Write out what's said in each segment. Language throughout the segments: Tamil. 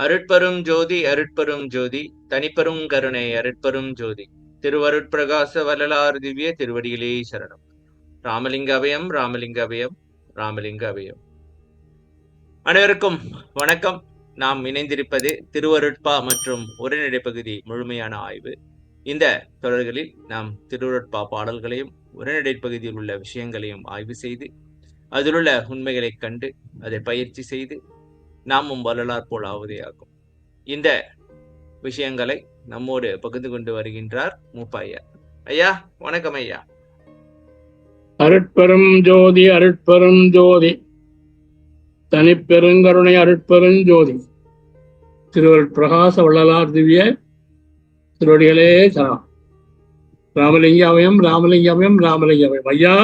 அருட்பெரும் ஜோதி அருட்பெரும் ஜோதி தனிப்பெரும் கருணை அருட்பெரும் ஜோதி திருவருட்பிரகாச வள்ளலார் திவ்ய திருவடிகளே சரணம். ராமலிங்க அபயம் ராமலிங்க அபயம் ராமலிங்க அபயம். அனைவருக்கும் வணக்கம். நாம் இணைந்திருப்பது திருவருட்பா மற்றும் உரைநடை பகுதி முழுமையான ஆய்வு. இந்த தொடர்களில் நாம் திருவருட்பா பாடல்களையும் உரைநடை பகுதியில் உள்ள விஷயங்களையும் ஆய்வு செய்து அதிலுள்ள உண்மைகளை கண்டு அதை பயிற்சி செய்து நாமும் வள்ளலார் போல் ஆவதே ஆகும். இந்த விஷயங்களை நம்மோடு பகிர்ந்து கொண்டு வருகின்றார் மூப்பா ஐயா. ஐயா வணக்கம் ஐயா. அருட்பெரும் ஜோதி அருட்பெரும் ஜோதி தனிப்பெருங்கருணை அருட்பெரும் ஜோதி திருவருட்பிரகாச வள்ளலார் திவ்ய திருவடிகளே சரணம். ராமலிங்காவயம் ராமலிங்காவயம் ராமலிங்காவயம். ஐயா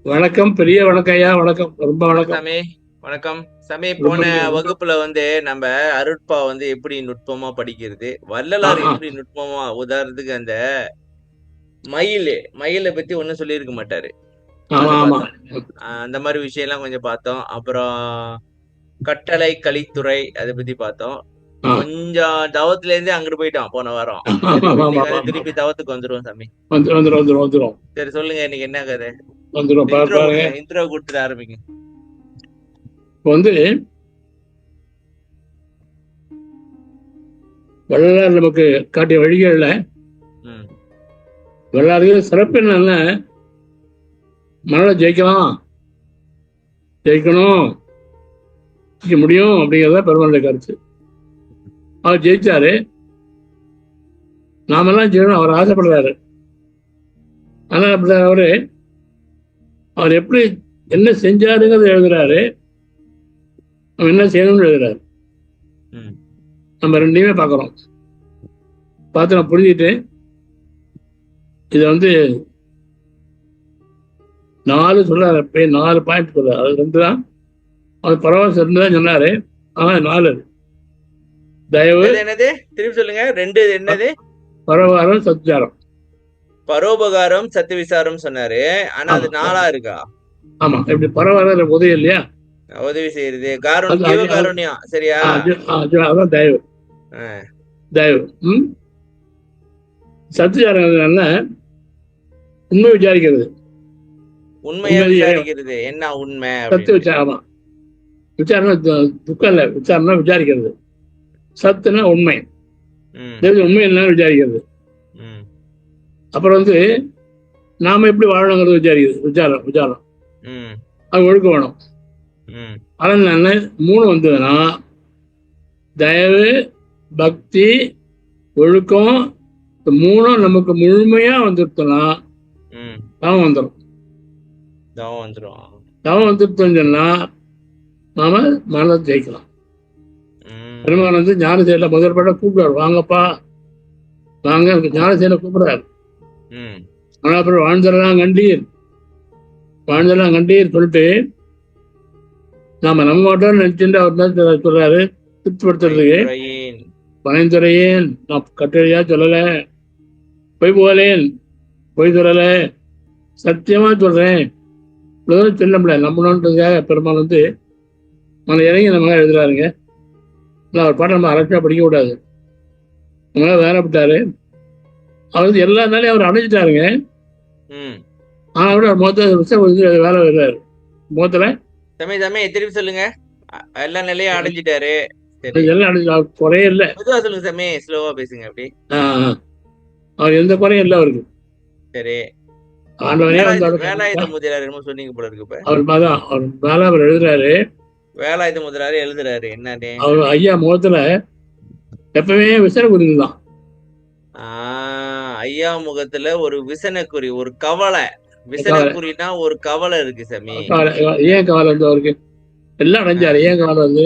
வணக்கம், பெரிய வணக்கம் ஐயா. வணக்கம், ரொம்ப வணக்கம் சாமி. வணக்கம் சாமி. போன வகுப்புல நம்ம அருட்பா எப்படி நுட்பமா படிக்கிறது, வள்ளலார் எப்படி நுட்பமா, உதாரணத்துக்கு அந்த மயிலை பத்தி ஒன்னும் சொல்லியிருக்க மாட்டாரு, அந்த மாதிரி விஷயம் எல்லாம் கொஞ்சம் பார்த்தோம். அப்புறம் கட்டளை கலித்துறை அதை பத்தி பார்த்தோம். கொஞ்சம் தவத்துல இருந்தே அங்கிட்டு போயிட்டோம் போன வாரம். திருப்பி தவத்துக்கு வந்துருவோம் சாமி. வந்துரும். சரி சொல்லுங்க, இன்னைக்கு என்ன கதை? இன்ட்ரோ கொடுத்துட்டு ஆரம்பிங்க. வள்ளலார் நமக்கு காட்டிய வழிகள்ல வள்ளலாருக்கு சிறப்பு என்னன்னா, மனதை ஜெயிக்கணும் ஜெயிக்க முடியும் அப்படிங்கிறத பெருமாளுடைய கருத்து. அவர் ஜெயிச்சாரு, நாமெல்லாம் ஜெயிக்கணும் அவர் ஆசைப்படுறாரு. ஆனா அப்படி அவர் எப்படி என்ன செஞ்சாருங்கிறத எழுதுறாரு, நம்ம என்ன செய்யணும்னு எழுதுறாரு. நம்ம ரெண்டையுமே பார்க்குறோம். பார்த்து நான் புரிஞ்சுட்டு இதை 4 சொல்றாரு, 4 பாயிண்ட் சொல்றாரு. அது 2 தான் அது பரவாயில்ல 2 தான் சொன்னாரு. ஆனா 4 தயவு என்னது திருப்பி சொல்லுங்க. 2 என்னது? பரோபகாரம் சத்விசாரம். பரோபகாரம் சத்து விசாரம் சொன்னாரு. ஆனா அது 4ஆ இருக்கா? ஆமா, இப்படி பரவாயில்ல உதவி இல்லையா, உதவி செய்யறது காருண்யம். சரியா? அதான் தயவு. சத்விசாரம் உண்மை விசாரிக்கிறது. உண்மையா விசாரிக்கிறது. என்ன உண்மை? சத்து விசாரம். விசாரணை துக்கம் இல்ல, விசாரணை விசாரிக்கிறது. சத்துனா உண்மை, உண்மை என்ன விசாரிக்கிறது. அப்புறம் நாம எப்படி வாழணுங்கிறது விசாரிக்கிறது. விசாரம் அது ஒழுக்க வேணும். அதனால 3 வந்ததுன்னா தயவு பக்தி ஒழுக்கம் 3 நமக்கு முழுமையா வந்துருத்தோம்னா தவம் வந்துடும். தவம் வந்துருத்தோம்னா நாம மனதை ஜெயிக்கலாம். பெருமாள் ஞான செயல முதற்பட கூப்பிடுவார், வாங்கப்பா வாங்க, ஞான செயல கூப்பிடுறாரு. ஆனா அப்புறம் வாழ்ந்தெல்லாம் கண்டீர் சொல்லிட்டு நாம நம்ம மாட்டோம்னு நினைச்சுட்டு அவர் தான் சொல்றாரு திருப்திப்படுத்துறதுக்கு. பனைந்துறையேன் நான் கட்டளையா சொல்லல, பொய் சொல்லல, சத்தியமா சொல்றேன், இவ்வளவு சொல்ல முடியாது நம்பணுன்றதுக்காக பெருமாள் மன இறங்கி நம்ம எழுதுறாருங்க. அவர் பாட்டை நம்ம அரசா படிக்க கூடாது. நம்ம வேலைப்பட்டாரு. அவர் எல்லா நாளையும் அவர் அடைஞ்சிட்டாருங்க. ஆனா கூட முகத்துல வேலை வருவாரு. முகத்துல திருப்பி சொல்லுங்க. எல்லா நிலையும் அடைஞ்சிட்டாரு. குறையே இல்ல. சொல்லுங்க சாமி, ஸ்லோவா பேசுங்க. அப்படி அவர் எந்த குறையும் இல்ல அவருக்கு. சரி, வேலாயுத முதலியார் சொன்னீங்க போல இருக்கு. அவர் மேல அவர் எழுதுறாரு, வேலாயுத முதலியார் எழுதுறாரு. என்னன்னு அவர் ஐயா முகத்துல எப்பவுமே விசன குறிதான். ஐயா முகத்துல ஒரு விசனக்குறி, ஒரு கவலை. விசனக்குறினா ஒரு கவலை இருக்கு சாமி. ஏன் கவலை அவருக்கு? எல்லாம் அடைஞ்சாரு, ஏன் கவலை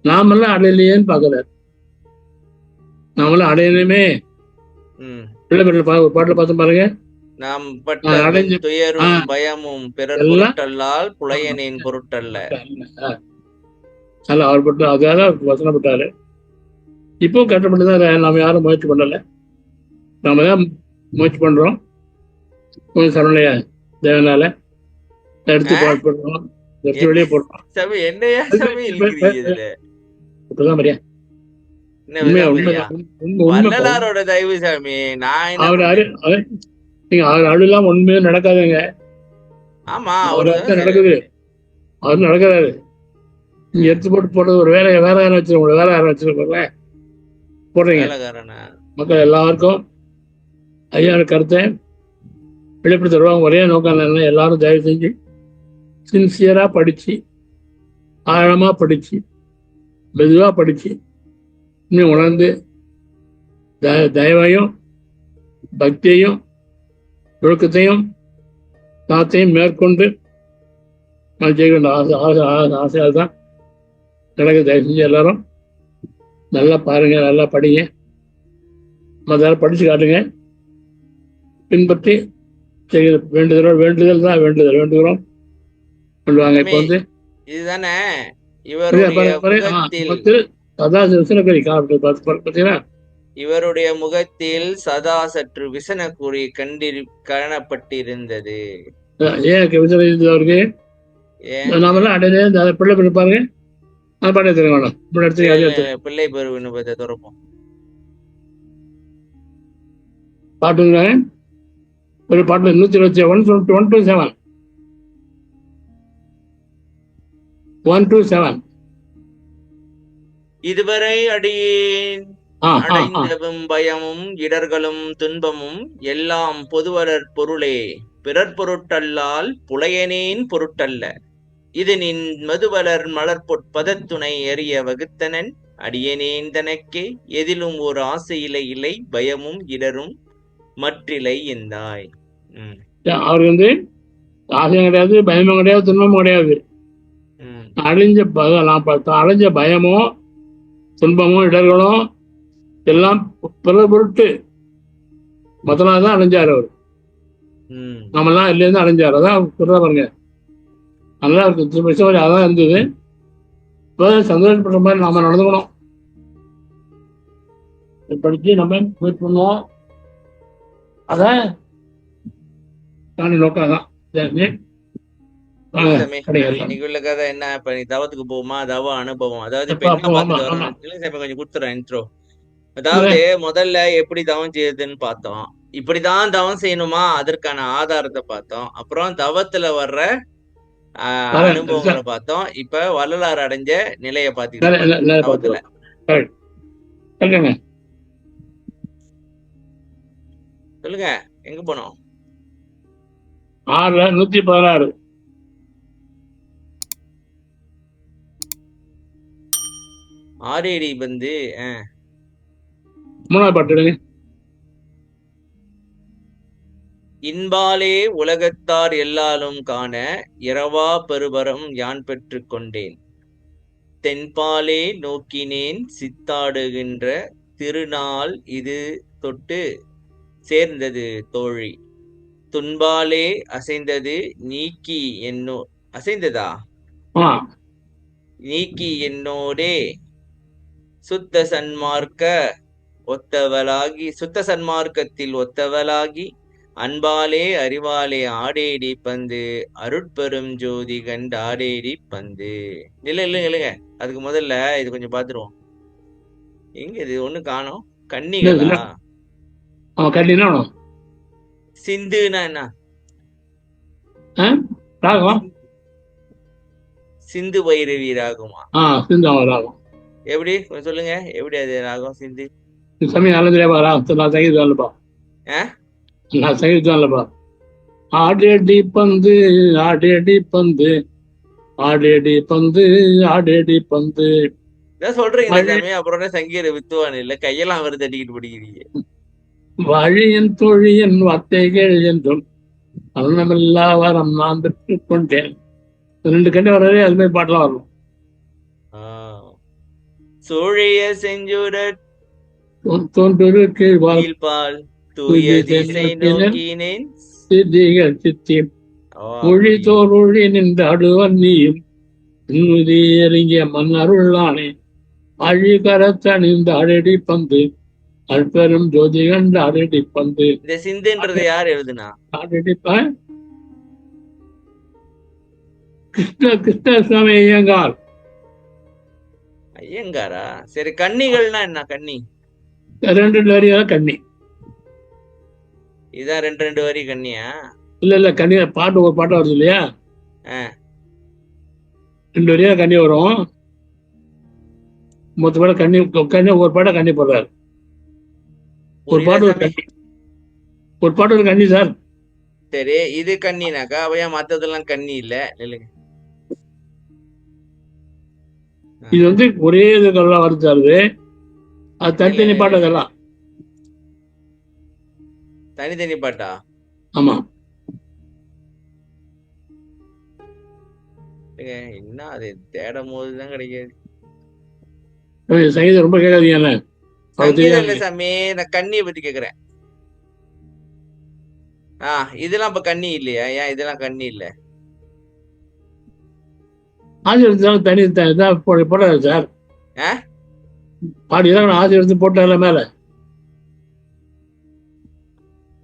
நாமெல்லாம் அடையலையேன்னு பாக்குறாரு. நாமெல்லாம் அடையணுமே. ஒரு பாட்டுல பார்த்து பாருங்க, நாம் பட்ட துயரும் பயமும் பிறர் பொருட்டல்லால் புலையனின் பொருட்டல்ல. அவர் பட்டு அதான் வசனப்பட்டாரு. இப்போ கட்டப்பட்டுதான் நாம யாரும் முயற்சி பண்ணல, நாம தான் முயற்சி பண்றோம். கொஞ்சம் சரணையா தேவனால எடுத்து பாடுபடுறோம், வெளியே போடுறோம். இப்பதான் மரியா என்ன உண்மையா விதாபரியா? உண்மைதான் உண்மை உண்மைப்பா. வள்ளலாரோட தயவு சாமி, நான் என்ன அவர் பண்ணேன்? நீங்க அவர் அருளாம் உண்மையே நடக்காதுங்க. ஆமா, அவர் அவருதான் தான் சரி. நடக்குது. அவர் நடக்கிறாரு. நீங்க எடுத்து போடுறது ஒரு வேலையை வேற யாரும் வச்சிருக்கோம், வேற யாரும் வச்சிருக்கோம்ல போடுறீங்க. வேலைக்காரனா? மக்கள் எல்லாருக்கும் ஐயாவோட கருத்தை வெளிப்படுத்த தருவாங்க. ஒரே நோக்கம் என்ன, எல்லாரும் தயவு செஞ்சு சின்சியரா படிச்சு, ஆழமா படிச்சு, மெதுவா படிச்சு, இன்னும் உணர்ந்து தயவையும் பக்தியையும் ஒழுக்கத்தையும் தாத்தையும் மேற்கொண்டு நான் செய்ய வேண்டிய ஆசையால் தான் நடக்க. தயவு செஞ்சு எல்லாரும் நல்லா பாருங்க, நல்லா படிங்க, மற்ற படிச்சு காட்டுங்க, பின்பற்றி செய்ய வேண்டுதல் தான் வேண்டுகிறோம் சொல்லுவாங்க. இப்போ வந்து இதுதானே இவருடைய முகத்தில் அதான் விசனக்கறி பார்த்தீங்கன்னா இவருடைய முகத்தில் சதா சற்று விசன குறி காணப்பட்டிருந்தது. ஏன் விசனம் இருந்தது அவருக்கு? நாமெல்லாம் அடையிலே பிள்ளை பிள்ளை பாருங்க, அது பாட்டே தெரியும் வேணும். பிள்ளை பெரு விண்ணப்பத்தை துறப்போம். பாட்டுங்க ஒரு பாட்டு 127 127 இதுவரை அடைந்தவும் பயமும் இடர்களும் துன்பமும் எல்லாம் பொதுவரர் பொருளே, பிறர் பொருட்டல்லால் புலையனேன் பொருட்டல்ல. இது நின் மதுவலர் மலர்பொற்பதத்துணை எறிய வகுத்தனன் அடியனேன் தனக்கே எதிலும் ஒரு ஆசையிலை இல்லை பயமும் இடரும் மற்றிலை எந்தாய். அவருக்கு வந்து ஆசையும் கிடையாது, பயமும் கிடையாது, துன்பமும் கிடையாது. அழிஞ்ச பயமோ துன்பமோ இடர்களும் எல்லாம் பிற பொருட்டு மொத்தமாதான் அழிஞ்சாரு அவர். நம்மெல்லாம் இல்லையிருந்து அழிஞ்சாரு. அதான் சொல்ற பாருங்க, நல்லா இருக்கு. அதான் இருந்தது. இப்போ சந்தோஷப்படுற மாதிரி நாம நடந்துக்கணும், படிச்சு நம்ம முயற்சி பண்ணுவோம். அதான் நோக்கம் தான். இன்னைக்கு உள்ள கதை என்ன? இப்ப நீ தவத்துக்கு போகுமா, தவ அனுபவம். அதாவது இப்ப என்ன பார்த்துட்டு கொஞ்சம் கொடுத்துறேன் இன்ட்ரோ. அதாவது முதல்ல எப்படி தவம் செய்யுதுன்னு பார்த்தோம், இப்படிதான் தவம் செய்யணுமா அதற்கான ஆதாரத்தை பார்த்தோம், அப்புறம் தவத்துல வர்ற அனுபவங்களை பார்த்தோம். இப்ப வள்ளலார் அடைஞ்ச நிலைய பாத்தீங்கன்னா சொல்லுங்க, எங்க போனோம்? 116 ஆரேடி வந்து 3வது பாட்டு. இன்பாலே உலகத்தார் எல்லாலும் காண இரவா பெருவரம் யான் பெற்று கொண்டேன், தென்பாலே நோக்கினேன் சித்தாடுகின்ற திருநாள் இது தொட்டு சேர்ந்தது தோழி, துன்பாலே அசைந்தது நீக்கி என்னோ அசைந்ததா நீக்கி என்னோடே சுத்த சன்மார்க்கத்தில் ஒத்தவளாகி அன்பாலே அறிவாலே ஆடேடி பந்து அருட்பெரும் ஜோதி கண்டு ஆடேடி பந்து. இல்லைங்க, அதுக்கு முதல்ல இது கொஞ்சம் பாத்துருவோம். எங்க இது ஒண்ணு காணோம்? கன்னிகளா? சிந்துனா என்ன? சிந்து பைரவி ராகுமா? எப்படி கொஞ்சம் சொல்லுங்க, எப்படி அது ராகம்? சிந்து நான் சங்கீதப்பா. ஆடேடி பந்து ஆடேடி பந்து ஆடேடி பந்து ஆடேடி பந்து சொல்றீங்க. அப்புறம் சங்கீத வித்துவான் இல்ல, கையெல்லாம் வருது அடிக்கிட்டு படிக்கிறீங்க. வழியின் தொழியின் வார்த்தைகள் என்றும் அன்னமில்லா வரம் நான் பெற்று கொண்டேன். 2 கண்டு வரவே அது மாதிரி பாட்டெல்லாம் வரணும். சோழிய செஞ்சுர தோன்று கீழ்பால் தூய திசை நோக்கினேன் சித்திகள் சித்தி மொழி தோறொழி நின்றாடுவன் நீயும் அறிங்கிய மன்னருள்ளானே அழி கரத்தணிந்த அழடி பந்து அற்பெரும் ஜோதி கண்ட அழடி பந்து. இந்த சிந்துன்றது யார் எழுதுனா? கிருஷ்ணசுவாமி ஐயங்கார். ஐயங்காரா? சரி, கன்னிகள்னா என்ன? கன்னி ரெண்டு ரெண்டு வரி தான் கன்னி. இதான் ரெண்டு ரெண்டு வரி கன்னியா? இல்ல கன்னி பாட்டு ஒரு பாட்டா வருது இல்லையா, ஆ, 2 வரியா கன்னி வரும். மொத்த பாட கன்னி கன்னி ஒரு பாட்டா கன்னி போடுறாரு. ஒரு புரியல பாட்டு ஒரு சாமி. கன்னி, ஒரு பாட்டு ஒரு கன்னி சார். சரி, இது கன்னினாக்கா அப்ப ஏன் மத்ததெல்லாம் கன்னி இல்ல? இல்லைங்க. இது வந்து ஒரே இதுக்கெல்லாம் வருது சார். அது தனித்தனி பாட்டு அதெல்லாம். தனித்தனி பாட்டா? ஆமா. இல்லைங்க, என்ன அது தேடும் போதுதான் கிடைக்காது. சங்கீதம் ரொம்ப கேட்காதீங்க என்ன, அது சங்கீதம் இல்ல தெரியாது. சாமி, நான் கன்னியை பத்தி கேக்குறேன். இதெல்லாம் இப்ப கன்னி இல்லையா? ஏன் இதெல்லாம் கன்னி இல்ல? ஆசிரியர் தனி போட்டாரு சார். ஆ? பாடிதான் ஆசிரியர் போட்டார்ல மேல.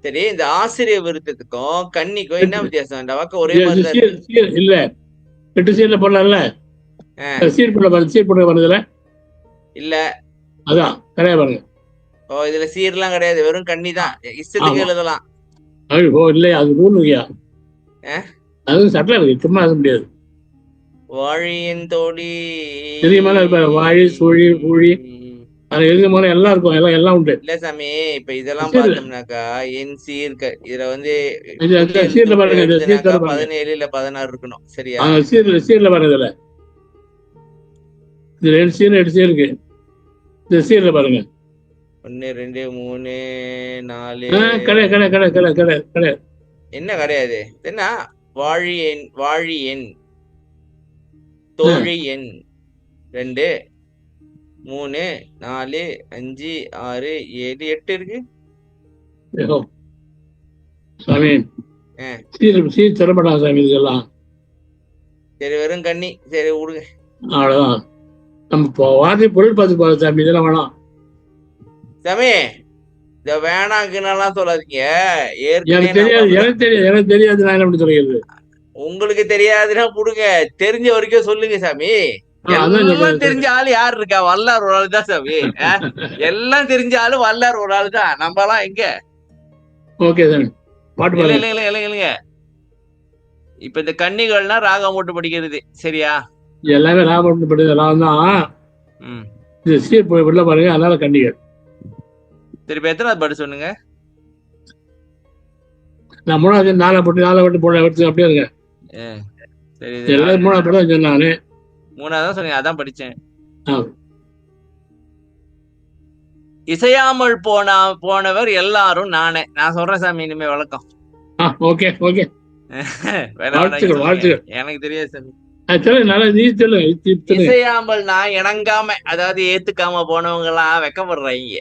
சரி, இந்த ஆசிரியர் விருத்தத்துக்கும் கன்னிக்கும் என்ன வித்தியாசம்? இந்த வாக்கு ஒரே மாதிரி தான் சீர் இருக்கு. சீர் இல்ல, 8 சீர்ல போடலாம்ல. சீர் போட பாருங்க, சீர் போட வருதுல. இல்ல. அதான் கிடையாது பாருங்க. ஓ, இதுல சீர்லாம் கிடையாது, வெறும் கன்னி தான், இஷ்டத்துக்கு ஆமா. எழுதலாம். ஓ இல்லையா, அது ரூல் இல்லையா, ஆ? அது சட்டம் இருக்கு, சும்மா அது முடியாது. வாழியின் தோழி தெரியுமா இருப்பாரு, வாழி சுழி ஊழி, அது எழுதும் போது எல்லாம் இருக்கும், எல்லாம் உண்டு. இல்ல சாமி, இப்ப இதெல்லாம் சீர்ல பார்த்தோம்னாக்கா என் சீர்க இதுல வந்து சீர்ல பாருங்க, இந்த சீர் எழுதுனாக்கா தர பாருங்க. 17 இல்ல 16 இருக்கணும். சரியா? சீர்ல பாருங்க, இதுல இது 2 சீர் 8 சீர் இருக்கு. இந்த சீர்ல பாருங்க. 1 2 3 4. கிடையாது கிடையாது கிடையாது கிடையாது கிடையாது கிடையாது. என்ன கிடையாது? என்ன? வாழி எண் தோழி எண் 2 3 4 5 6 7 8 இருக்கு. சாமி சீர் தரப்படாது சாமி இதுக்கெல்லாம். சரி, வெறும் கன்னி. சரி விடுங்க. அவ்வளவுதான். நம்ம வார்த்தை பொருள் பார்த்து போற சாமி, இதெல்லாம் வேணாம் சாமி. இத வேணாங்கன்னெல்லாம் சொல்லாதீங்க. எனக்கு தெரியாது, எனக்கு தெரியாது, நான் எப்படி சொல்லிடுறது. உங்களுக்கு தெரியாதுன்னா புடுங்க, தெரிஞ்ச வரைக்கும் சொல்லுங்க சாமி. எல்லாம் தெரிஞ்ச ஆளு யாரு இருக்கா? வல்லார் ஒரு ஆளு தான் சாமி. எல்லாம் தெரிஞ்ச ஆளு வல்லார் ஒரு ஆளு தான். நம்ம எல்லாம் எங்க? ஓகே சாமி, பாட்டு பாருங்க. இல்லைங்க. இப்ப இந்த கன்னிகள்னா ராகம் போட்டு படிக்கிறது, சரியா? எல்லாமே ராகம் படிக்கிறது, ராகம் தான். இது சீர் வெளில பாருங்க, அதனால கன்னிகள். திருப்பி எத்தனாவது பாட்டு சொன்னுங்க? நான் 3வது 4 போட்டு போட எடுத்து அப்படியே இருங்க. சரி, எல்லாரும் 3வது பாட்டு சொன்னாரு. 3வது தான் சொன்னீங்க, அதான் படிச்சேன். இசையாமல் போனவர் எல்லாரும் நானே. நான் சொல்றேன் சாமி, இனிமே வழக்கம். ஓகே ஓகே, வாழ்த்துக்கள். எனக்கு தெரியாது சாமி. இசையாமல் நான் இணங்காம, அதாவது ஏத்துக்காம போனவங்க எல்லாம் வெக்கப்படுறாங்க.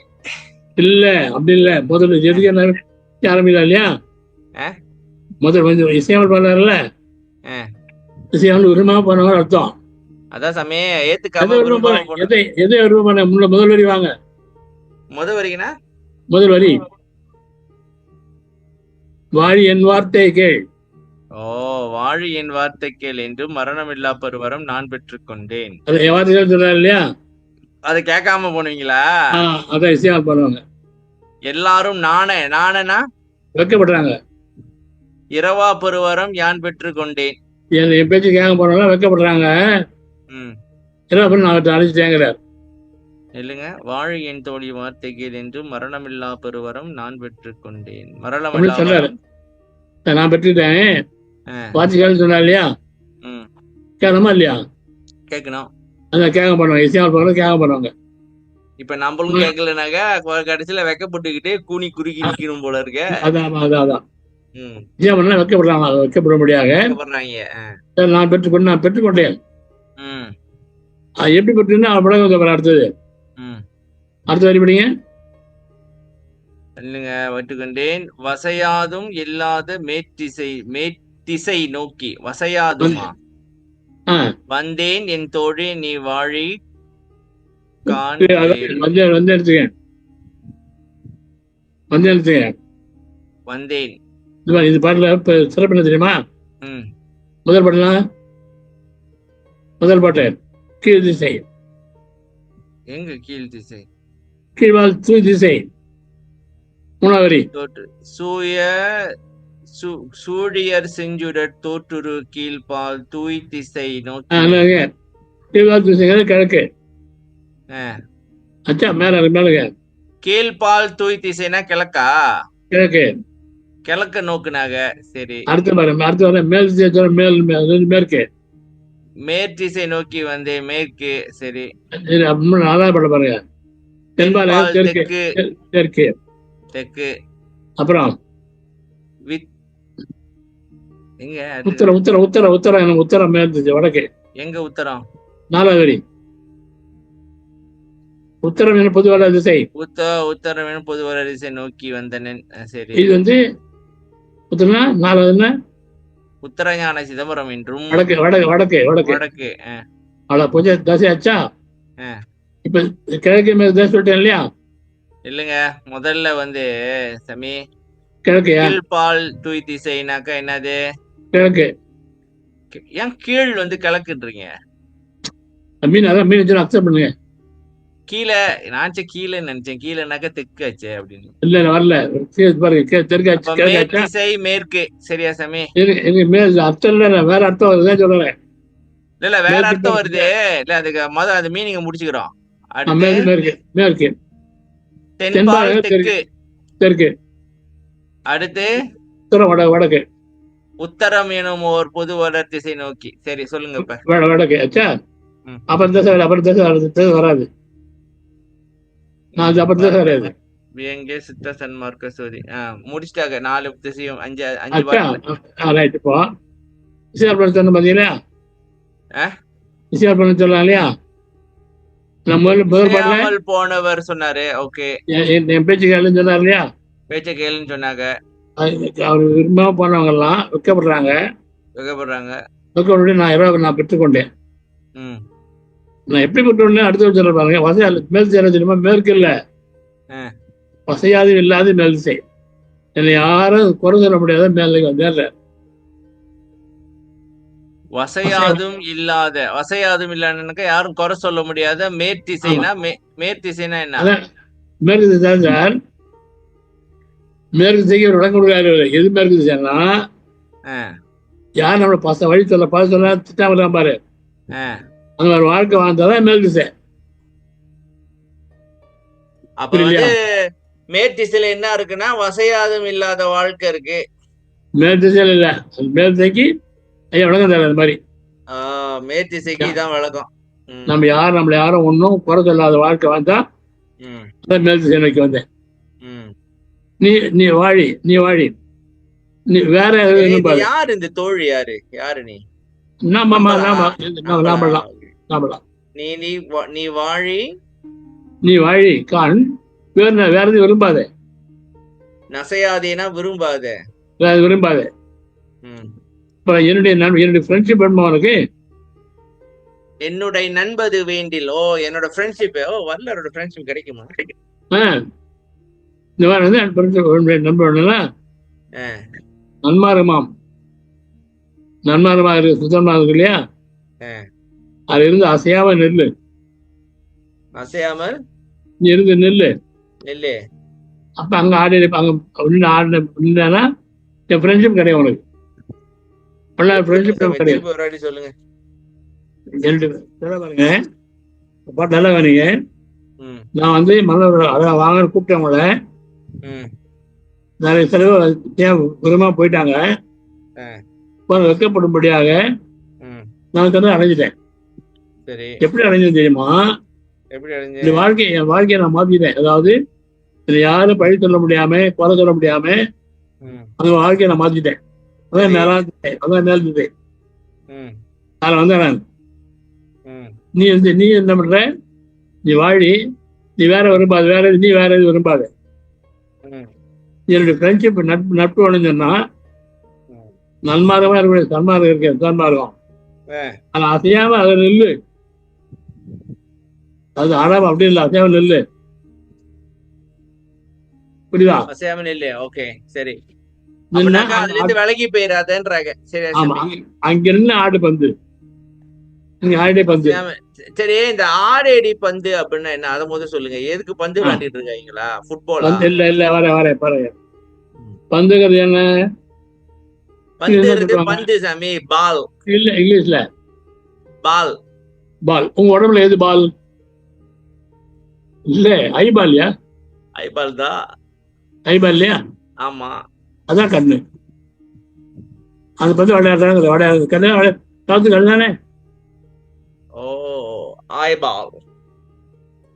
இல்ல அப்படி இல்ல, முதல்ல எதுக்கு ஆரம்பிக்கலாம் இல்லையா? முதல் கொஞ்சம் இசையாமல் பண்ணார்ல, இசையாமல் விரும்பாம போனவங்க அர்த்தம். அதான் சாமி, ஏத்துக்காம எதை விரும்ப பண்ண முதல் வரி வாங்க. முதல் வரிக்குன்னா முதல் வரி, வாழி என் வார்த்தை கேள். வாழி என் வார்த்தை கேள் என்று மரணம் இல்லா பருவரம் நான் பெற்றுக்கொண்டேன். வார்த்தைகள் சொல்றாரு இல்லையா, அதை கேட்காம போனீங்களா? அதான் இசையாமல் பண்ணுவாங்க. எல்லாரும் நானா வைக்கப்படுறாங்க. இரவா பெருவரம் யான் பெற்றுக்கொண்டேன். என் பேச்சு கேட்க போனாலும் வைக்கப்படுறாங்க. நான் அழைச்சிட்டேங்கிறார். இல்லைங்க, வாழி என் தோழி வார்த்தைகள் என்று மரணமில்லா பெருவரம் நான் பெற்றுக்கொண்டேன். மரணம் சொன்னாரு, நான் பெற்றுட்டேன் வார்த்தைகள் சொன்னா இல்லையா, கேட்கணுமா இல்லையா? கேட்கணும். அதான் கேட்க பண்ணுவாங்க, இசையாமல் போனாலும் கேட்க பண்ணுவாங்க. இப்ப நம்மளும் கேட்கலனாக்கா கடைசியில வெக்கப்பட்டுக்கிட்டே கூனி குறுக்கி நிக்கணும் போல இருக்க. அதான் வைக்கப்படுறாங்க, வைக்கப்பட முடியாது. நான் பெற்றுக்கொண்டேன். எப்படி பெற்றுன்னா அடுத்தது வரி படிங்க. இல்லைங்க, வெட்டுக்கொண்டேன் வசையாதும் இல்லாத மேத்திசை நோக்கி. வசையாதுமா வந்தேன் என் தோழி நீ வாழி வந்தேன். இது பாட்டுல சிறப்பு என்ன தெரியுமா? முதல் பாட்டு கீழ் திசை, எங்க கீழ் திசை? கீழ்வால் தூய் திசை 3வது வரி. தோற்று சூழியர் செஞ்சுடர் தோற்றுரு கீழ்பால் தூய் திசை நோக்கி. கீழ்வால் திசைங்கிறது கிழக்கு. அச்சா மேலுங்க. கீழ்பால் தூய் திசைனா கிழக்கா? கிழக்கு. கிழக்க நோக்குனாங்க. சரி, அடுத்து பாருங்க. அடுத்து வர மேல் திசை மேற்கு. மேற்திசை நோக்கி வந்து மேற்கு. சரி, 4வது பாடம் பாருங்க. தென்பால் தெற்கு. தெற்கு. தெற்கு. அப்புறம் எங்க உத்தரம் மேல் திசை வடக்கு. எங்க உத்தரம்? 4வது வரி. உத்தரம் என பொதுவான திசை. உத்தரம் என பொதுவான திசை நோக்கி வந்தனன். சரி, இது வந்து உத்தரம்னா 4வது என்ன? உத்தரஞான சிதம்பரம் என்றும் வடக்கு. வடக்கு. வடக்கு. அவ்வளவு கொஞ்சம் தசை ஆச்சா? இப்ப கிழக்கு மேல் தசை சொல்லிட்டேன் இல்லையா? இல்லங்க, முதல்ல வந்து சமி கிழக்கையா? கீழ்பால் தூய் திசைனாக்கா என்னது? கிழக்கு. ஏன் கீழ் வந்து கிழக்குன்றீங்க? மீன் அக்செப்ட் பண்ணுங்க. கீழே நான் கீழே நினைச்சேன். கீழேனாக்கா தெற்கு ஆச்சு அப்படின்னு. இல்ல வரல. பாருங்க தெற்கு. திசை மேற்கு. சரியா சாமி? மேல் அர்த்தம் இல்ல, வேற அர்த்தம் வருதுதான் சொல்றேன். இல்ல வேற அர்த்தம் வருது. இல்ல அதுக்கு அது மீனிங்க முடிச்சுக்கிறோம். மேற்கு. தென்பால் தெற்கு. தெற்கு. அடுத்து வடக்கு. உத்தரம் எனும் ஒரு பொது வளர் திசை நோக்கி. சரி, சொல்லுங்க இப்ப. வடக்கு ஆச்சா? அப்புறம் திசை வராது. வராது. எங்கே சித்த சன்மார்க்க சோதி முடிச்சிட்டாங்க. 4 திசையும் 5 இப்போ இசையார் சொன்ன பாத்தீங்களா? இசையார் சொல்லலாம் இல்லையா? நம்ம போனவர் சொன்னாரு. ஓகே, என் பேச்சு கேளுன்னு சொன்னார் இல்லையா? பேச்ச கேளுன்னு சொன்னாங்க. அவர் விரும்பாம போனவங்க எல்லாம் வெக்கப்படுறாங்க. நான் பெற்றுக்கொண்டேன். நான் எப்படி பெற்றுக்கொண்டேன் அடுத்த சொல்ற பாருங்க. மேல் திசை தெரியுமா? மேற்கு இல்ல, வசையாது இல்லாத மேல் திசை. என்னை யாரும் குறை சொல்ல முடியாத மேல வந்தேன். வசையாதும் இல்லாதனாக்கா யாரும் குறை சொல்ல முடியாத மேற்திசைனா. மேற்திசைனா என்ன? மேற்கு திசை சார். மேற்கு திசைக்கு ஒரு விளக்கம் கொடுக்காரு. எது மேற்கு திசைன்னா, யார் நம்மள வழி சொல்ல திட்டாம பாரு, அந்த மாதிரி வாழ்க்கை வாழ்ந்தாதான் மேல் திசை. அப்ப வந்து மேற்திசையில என்ன இருக்குன்னா வசையாதும் இல்லாத வாழ்க்கை இருக்கு. மேல் திசையில இல்ல, மேல் திசைக்கு ஐயா விளக்கம் தர. அந்த மாதிரி மேற்திசைக்கு தான் விளக்கம். நம்மள யாரும் ஒன்னும் குறை சொல்லாத வாழ்க்கை வாழ்ந்தா மேல் திசை நோக்கி வந்தேன். நீ வாழி. நீ வேற யாரு இந்த தோழி? யாரு நீ? நீ வாழி கான். வேற எதுவும் விரும்பாத. நசையாதேனா விரும்பாத. என்னுடைய ஃப்ரெண்ட்ஷிப் உனக்கு. என்னுடைய நண்பது வேண்டில். என்னோட ஃப்ரெண்ட்ஷிப். வல்லரோட ஃப்ரெண்ட்ஷிப் கிடைக்குமா? இந்த மாதிரி வந்து நண்பர்களா நன்மார்க்கமா இருக்கு, சுத்தமா இருக்கு இல்லையா? அது இருந்து அசையாம நீ இருந்து நெல்லு. அப்ப அங்க ஆடினா என் ஃப்ரெண்ட்ஷிப் கிடைக்கும் உனக்கு. சொல்லுங்க. நல்லா வேணுங்க. நான் வந்து வாங்க கூப்பிட்டேன் உங்களை. நிறைய செலவு விரும்ப போயிட்டாங்க. வெக்கப்படும்படியாக நான் அடைஞ்சிட்டேன். எப்படி அடைஞ்சது தெரியுமா? என் வாழ்க்கையை நான் மாத்திட்டேன். அதாவது யாரும் பழி சொல்ல முடியாம, குறை சொல்ல முடியாம அந்த வாழ்க்கையை நான் மாத்திட்டேன். அதான் மேல் திசை. அதுல வந்து நீ என்ன பண்ற? நீ வாழி. நீ வேற விரும்பாது. நீ வேற எது விரும்பாது. என்னுடைய ஃப்ரெண்ட்ஷிப் நட்பு அடைஞ்சோன்னா நன்மார்க்கமா இருக்க சன்மார்க்கம் இருக்கேன். சன்மார்க்கம் அது அசையாம அதை நெல்லு. அது ஆடாம அப்படி இல்லை, அசையாம நெல்லு. புரியுதா? அசையாம நெல்லு. ஓகே, சரி. விலகி போயிடாதேன்றாங்க. சரி, அங்க இருந்து ஆடு பந்து. நீங்க ஆல்ரெடி பந்து சரி, இந்த ஆடேடி பந்து அப்படின்னா என்ன, அதை முதல்ல சொல்லுங்க. எதுக்கு பந்து ஆ, விளையாண்டுட்டு இருக்காங்களா, ஃபுட்பாலா? பந்து இல்ல வரேன் பாருங்க. பந்துங்கிறது என்ன? இது என்ன பந்துறது சொல்லுவாங்க? பந்து சாமி, பால். இல்ல இங்கிலீஷ்ல பால். பால். உங்க உடம்புல எது பால்? இல்ல ஐ பால்யா? ஐபால் தான். ஐ பால் இல்லையா? ஆமா. அதான் கண்ணு. அது பந்து விளையாடுறாங்க, விளையாடுறது கண்ணு காத்து கண்ணு தானே. ஓ, ஐபால்.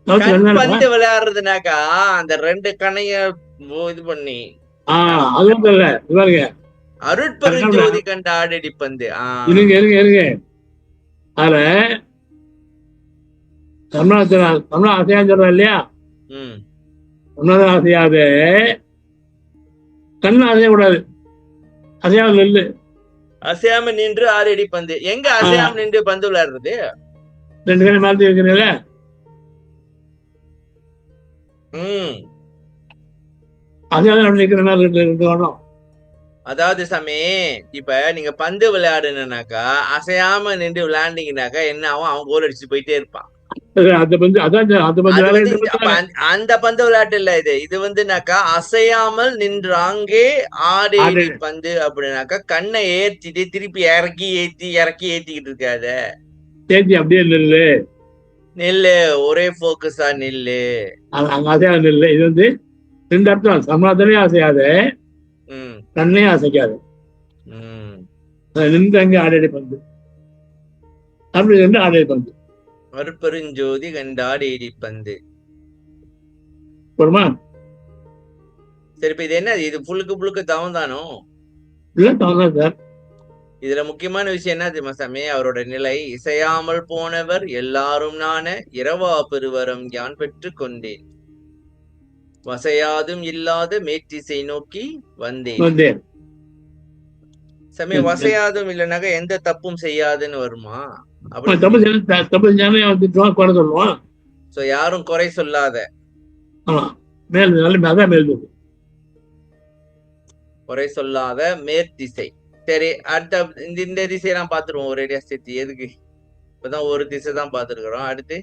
காத்து கண் கண்ணு தானே. பந்து விளையாடுறதுனாக்கா அந்த ரெண்டு கண்ணைய இது பண்ணி. அதுவும் தெரியல. பாருங்க, அருட்பெருஞ்சோதி கண்ட ஆடேடி பந்து. இருங்க. அதுல தமிழ் அசையான்னு சொல்றோம் இல்லையா? தமிழ் அசையாது, கண்ணு அசையக்கூடாது. அசையாமல் நெல்லு. அசையாம நின்று ஆடேடி பந்து. எங்க அசையாம நின்று பந்து விளையாடுறது? ரெண்டு கண்ணு மாத்தி இருக்கிறீங்களா? அசையாத நிற்கிற மாதிரி ரெண்டு வரணும். அதாவது சாமி, இப்ப நீங்க பந்து விளையாடுனாக்கா அசையாம நின்று விளையாண்டீங்கன்னாக்கா என்ன ஆகும்? அவன் கோல் அடிச்சு போயிட்டே இருப்பான். அந்த பந்து அந்த பந்து விளையாட்டு இல்ல இது. இது வந்துனாக்கா அசையாமல் நின்றாங்கே ஆடேடி பந்து அப்படின்னாக்கா கண்ணை ஏற்றிட்டு திருப்பி இறக்கி ஏத்திக்கிட்டு இருக்காத. அப்படியே நெல்லு, ஒரே போக்கஸா நெல்லு. அங்க அசையாத நெல்லு. இது வந்து ரெண்டு அர்த்தம். சமாதானே அசையாது, கண்ணே அசைக்காது. நின்று அங்கே ஆடேடி பந்து அப்படி ரெண்டு ஆடேடி பந்து. அருட்பெருஞ்சோதி கண்ட ஆடேடி பந்து. போடுமா? சரி, இப்ப இது என்ன? இது புழுக்கு தவம் தானோ? இல்ல, தவம் தான் சார். இதுல முக்கியமான விஷயம் என்ன தெரியுமா சாமி? அவரோட நிலை இசையாமல் போனவர் எல்லாரும் நான இரவா பெருவரம் யான் பெற்று கொண்டேன், வசையாதும் இல்லாத மேற்றிசை நோக்கி வந்தேன். சாமி, வசையாதும் இல்லைனாக்க எந்த தப்பும் செய்யாதுன்னு வருமா? யாரும் குறை சொல்லாத, குறை சொல்லாத மேற்திசை. சரி, அடுத்த இந்த திசையெல்லாம் பாத்துருவோம் ஒரேடியா சேர்த்து. எதுக்கு? இப்பதான் ஒரு திசை தான் பாத்துருக்கிறோம். அடுத்து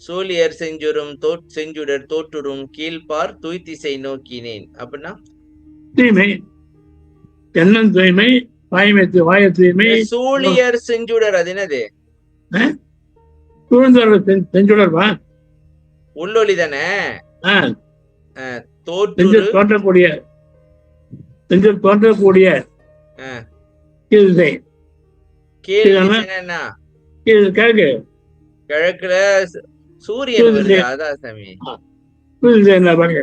சூழியர் செஞ்சுடர் தோற்றுரும் கீழ்பார் தூய்திசை நோக்கினேன் அப்படின்னா தூய்மை, எண்ணம் தூய்மை, வாய தூய்மை. சூழியர் செஞ்சுடர் அது என்னது? செஞ்சுடர்வா? உள்ளொலி தானே. தோன்றக்கூடிய கிழக்கு, கிழக்குல சூரியன் வருது. அதான் சாமி. பாருங்க,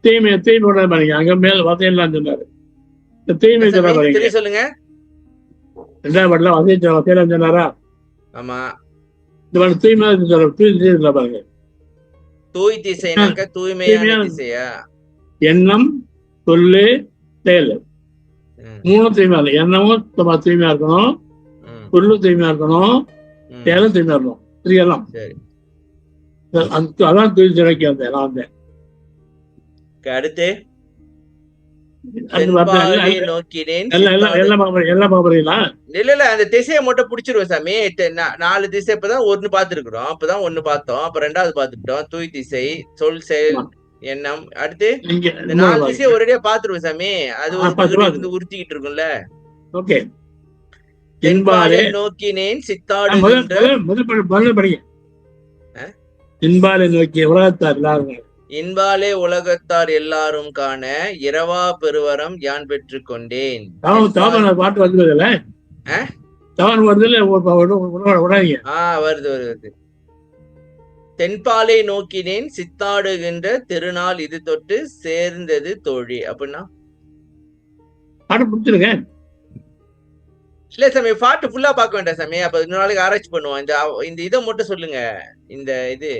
தீமை பாருங்க. அங்க மேல வசையெல்லாம் சொன்னாரு. தீமை சொல்ல சொல்லுங்க. ரெண்டாவது பாட்டுல வசையெல்லாம் சொன்னாரா? ஆமா. இந்த பாட்டு தூய்மை பாருங்க. தூய் திசைனாக்க தூய்மையான திசையா? எண்ணம், சொல்லு, செயல், மூணு தூய்மையா இல்லை. எண்ணமும் தூய்மையா இருக்கணும், சொல்லும் தூய்மையா இருக்கணும், செயலும் தூய்மையா இருக்கணும். தெரியலாம். அதான் தூய் சிறைக்கு வந்தேன். அடுத்து அந்த திசையை மட்டும் பிடிச்சிருவோம் சாமி. 4 திசை இப்பதான் ஒண்ணு பாத்துருக்கிறோம். அப்பதான் ஒண்ணு பார்த்தோம், அப்ப ரெண்டாவது பாத்துக்கிட்டோம். தூய் திசை, சொல், செயல், எண்ணம். அடுத்து இந்த 4 திசையை ஒரேடியா பாத்துருவோம் சாமி. அது ஒரு உறுத்திக்கிட்டு இருக்கும்ல. ஓகே. தென்பாலே நோக்கினேன் சித்தாடு படிங்க. தென்பாலே நோக்கி உலகத்தார் எல்லாரும், இன்பாலே உலகத்தார் எல்லாரும் காண இரவா பெருவரம் யான் பெற்று கொண்டேன். பாட்டு வருதுல, வருது. தென்பாலை நோக்கினேன் சித்தாடுகின்ற திருநாள் இது தொட்டு சேர்ந்தது தோழி அப்படின்னா பாட்டு பிடிச்சிருங்க. இல்ல சாமி, பாட்டு ஃபுல்லா பார்க்க வேண்டாம் சாமி. அப்ப இன்னொரு நாளைக்கு ஆராய்ச்சி பண்ணுவோம். இந்த இதை மட்டும் சொல்லுங்க. இந்த இது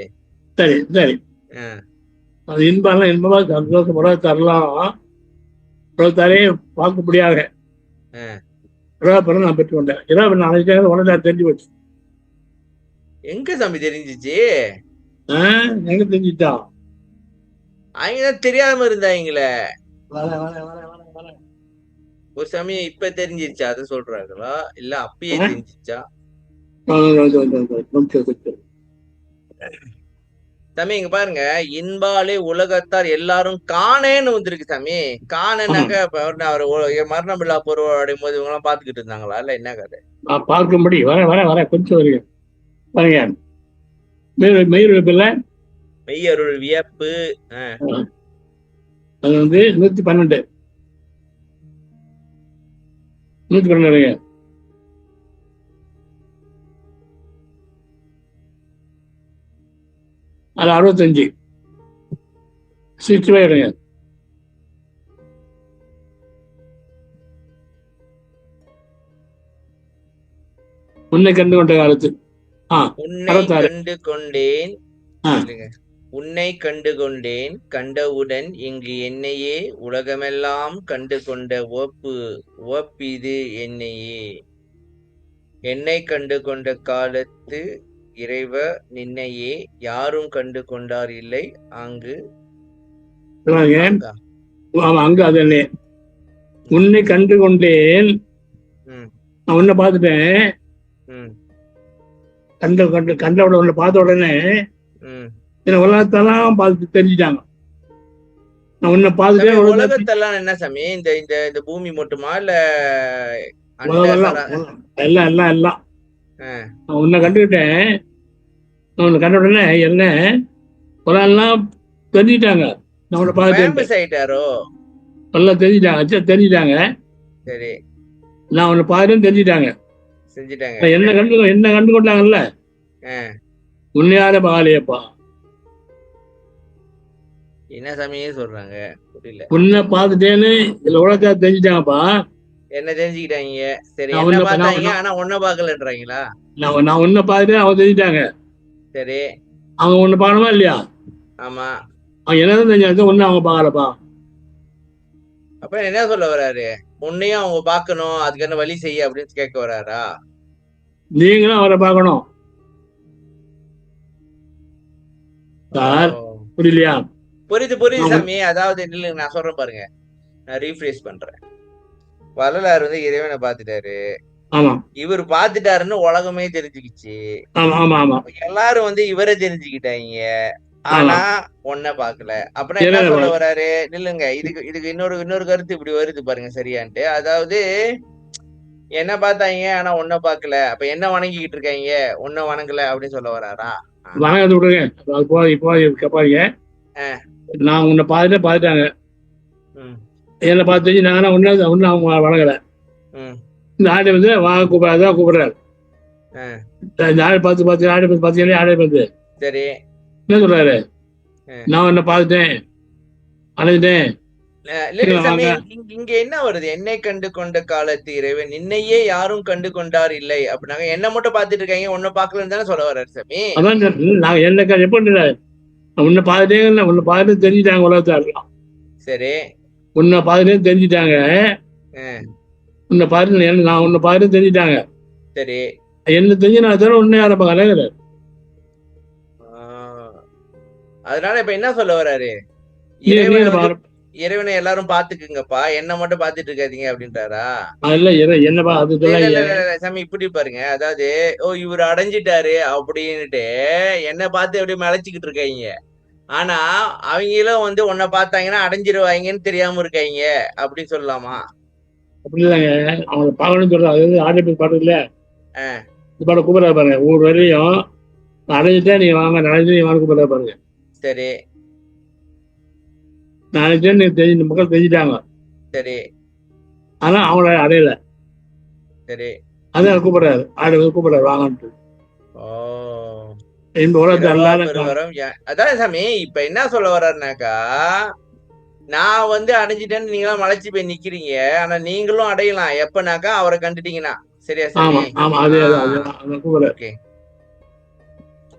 சரி. அது இன்பமா சந்தோஷம் தரலாம். உலகத்தாரே பார்க்க முடியாது. நான் பெற்று கொண்டேன். உடனே தெரிஞ்சு போச்சு. எங்க சாமி தெரிஞ்சிச்சு? எங்க தெரிஞ்சுட்டா? அவங்கதான் தெரியாம இருந்தாங்களே. ஒரு சமயம் இப்ப தெரிஞ்சிருச்சா அது சொல்றாங்களா இல்ல அப்பயே ஆ? தெரிஞ்சிச்சா? கொஞ்சம் கொஞ்சம். சாமி இங்க பாருங்க, இன்பாலே உலகத்தார் எல்லாரும் காணேன்னு வந்திருக்கு சாமி. ஆமா, காணேனாக்க இப்ப அவர் மரணம் இல்லா பொருள் அடையும் போது இவங்க எல்லாம் பாத்துக்கிட்டு இருந்தாங்களா இல்ல என்ன கதை? நான் பார்க்கும்படி வர கொஞ்சம் வருங்க பாருங்க. மயிர் வைப்பில்ல, மெய்யருள் வியப்பு. அஹ், அது வந்து 112 112 அது 65 65 எடுங்க. உன்னை கண்டு கொண்ட காலத்து உன்னை 66. கண்டு கொண்டேன். ஆ, இல்லைங்க. உன்னை கண்டு கொண்டேன் கண்டவுடன் இங்கு என்னையே உலகமெல்லாம் கண்டு கொண்ட ஓப்பிது என்னையே. என்னை கண்டு கொண்ட காலத்து இறைவ நின்னையே யாரும் கண்டு கொண்டார் இல்லை அங்கு. பாருங்க. அங்கா. ஆமா, அங்க அது என்ன, உன்னை கண்டு கொண்டேன், ம் நான் உன்னை பார்த்துட்டேன். ம் கண்ட உன்னை பார்த்த உடனே ம் என்ன உலகத்தெல்லாம் பார்த்து தெரிஞ்சுட்டாங்க. நான் உன்னை சாமி பார்த்துட்டேன், உலகத்தெல்லாம் என்ன சாமி? இந்த இந்த இந்த பூமி மட்டுமா இல்ல அண்ட உலகெல்லாம் சரா? எல்லாம் எல்லாம் எல்லாம் அஹ், நான் உன்னை கண்டுக்கிட்டேன். நான் உன்னை கண்ட உடனே என்ன உலகெல்லாம் தெரிஞ்சுட்டாங்க. நான் உன்னை பார்த்துட்டேன், ஃபேமஸ் ஆயிட்டாரோ? எல்லாம் தெரிஞ்சுட்டாங்க, தெரிஞ்சுட்டாங்க. சரி, நான் உன்னை பார்த்துட்டேன்னு தெரிஞ்சுட்டாங்க. செஞ்சுட்டாங்க. என்ன கண்டு கொண்டாங்கல்ல, அஹ், உன்னையார பாலையப்பா. என்ன சாமியே சொல்றாங்க புரியல. உன்னை பார்த்துட்டேன்னு இதுல உலகத்தை தெரிஞ்சுட்டாங்கப்பா. என்ன தெரிஞ்சுக்கிட்டாங்க? சரி, நான் என்ன உன்னை பார்த்தாங்க ஆனா ஒன்ன பாக்கலன்றாங்களா? நான் உன்னை பார்த்துட்டேன், அவங்க தெரிஞ்சுட்டாங்க. சரி, அவங்க ஒண்ணு பார்க்கணுமா இல்லையா? ஆமா. அவங்க என்னதான் தெரிஞ்சாங்க, ஒண்ணு அவங்க பார்க்கலப்பா. அப்ப என்ன சொல்ல வராரு? உன்னையும் அவங்க பார்க்கணும், அதுக்கு என்ன வழி செய்ய அப்படின்னு கேட்க வராரா? நீங்களும் அவரை பார்க்கணும் சார். ஓ, புரியலையா? புரியுது சாமி. அதாவது இல்லைங்க, நான் சொல்றேன் பாருங்க, நான் ரீஃப்ரேஸ் பண்றேன். வள்ளலார் வந்து இறைவனை பார்த்துட்டாரு, ஆமா இவர் பார்த்துட்டாருன்னு உலகமே தெரிஞ்சுக்கிச்சு. ஆமா ஆமா ஆமா எல்லாரும் வந்து இவரை தெரிஞ்சுக்கிட்டாங்க, ஆமா. ஆனா ஒன்ன பாக்கல. அப்படின்னா என்ன இறைவனை சொல்ல பார்க்க- வராரு? இல்லங்க, இதுக்கு இன்னொரு கருத்து இப்படி வருது பாருங்க சரியான்ட்டு. அதாவது என்ன பார்த்தாங்க ஆனா ஒன்ன பாக்கல, அப்ப என்ன வணங்கிக்கிட்டு இருக்காங்க, ஒன்ன வணங்கல அப்படின்னு சொல்ல வராரா? வணக்கத்தை விடுங்க. அது இப்போ கேட்பாங்க. அஹ், நான் உன்னை பார்த்துட்டாங்க, ம், என்னை பார்த்து நான் ஒன்னு அவங்க வணங்கல. ம், இந்த ஆடை வந்து வாங்க கூப்பிடுறாரு. அஹ், இந்த ஆடை பார்த்து ஆடை பார்த்தீங்கன்னா ஆடை பார்த்து சரி. என்ன சொல்றாரு? அஹ், நான் உன்னை பார்த்துட்டேன், அழைஞ்சிட்டேன். இல்ல சாமி, வாங்க. இங்க என்ன வருது? என்னை கண்டு கொண்ட காலத்து இறைவன் நின்னையே யாரும் கண்டு கொண்டார் இல்லை அப்படின்னாங்க. என்ன மட்டும் பார்த்துட்டு இருக்காங்க, ஒன்னும் பாக்கலன்னு தானே சொல்ல வர்றாரு சாமி. அதான் நான் என்ன எப்படி உன்னை பார்த்துட்டே உன்னை பார்த்துட்டு தெரிஞ்சுட்டாங்க உலகத்தாரெல்லாம். சரி. உன்னை பார்த்துட்டே தெரிஞ்சுட்டாங்க. அஹ், உன்னை பார்த்து நான் உன்னை பார்த்து தெரிஞ்சுட்டாங்க. சரி. என்ன தெரிஞ்சு நான் தவிர உன்னை யாரை பார்க்கல. அதனால இப்ப என்ன சொல்ல வர்றாரு? இறைவனை எல்லாரும் பாத்துக்குங்கப்பா, என்ன மட்டும் பாத்துட்டு இருக்காதீங்க அப்படின்றாரா? என்னப்பா அது இல்ல சாமி, இப்படி பாருங்க. அதாவது இவர் அடைஞ்சிட்டாரு அப்படின்னுட்டு என்ன பார்த்து அப்படியே மலைச்சுக்கிட்டு இருக்காங்க, ஆனா அவங்களும் வந்து உன்னை பார்த்தாங்கன்னா அடைஞ்சிருவாங்கன்னு தெரியாம இருக்காங்க அப்படின்னு சொல்லலாமா? அப்படி இல்லைங்க, அவங்களை பார்க்கணும்னு சொல்றாங்க. அது ஆடியோ பாட்டு இல்ல, அஹ், இந்த பாட கூப்பிடா பாருங்க. ஒவ்வொரு வரையும் அடைஞ்சிட்டா நீங்க வாங்க, நடந்து நீங்க வாங்க கூப்பிடா பாருங்க. சரி நாளைக்கு நீங்க மக்கள் தெரிஞ்சுட்டாங்க, சரி ஆனா அவங்கள அடையல. சரி. அதான் கூப்பிடுறாரு, ஆடு கூப்பிடுறாரு வாங்கன்ட்டு. ஓ, இந்த உலகத்தை எல்லாரும் பெருவரம். அதான் சாமி, இப்ப என்ன சொல்ல வர்றாருனாக்கா, நான் வந்து அடைஞ்சிட்டேன்னு நீங்களாம் மலைச்சு போய் நிக்கிறீங்க, ஆனா நீங்களும் அடையலாம் எப்பனாக்கா அவரை கண்டுட்டீங்கன்னா. சரியா ஆமா சாமி? ஆமா அதே அதான் கூப்பிடுறாரு. ஓகே.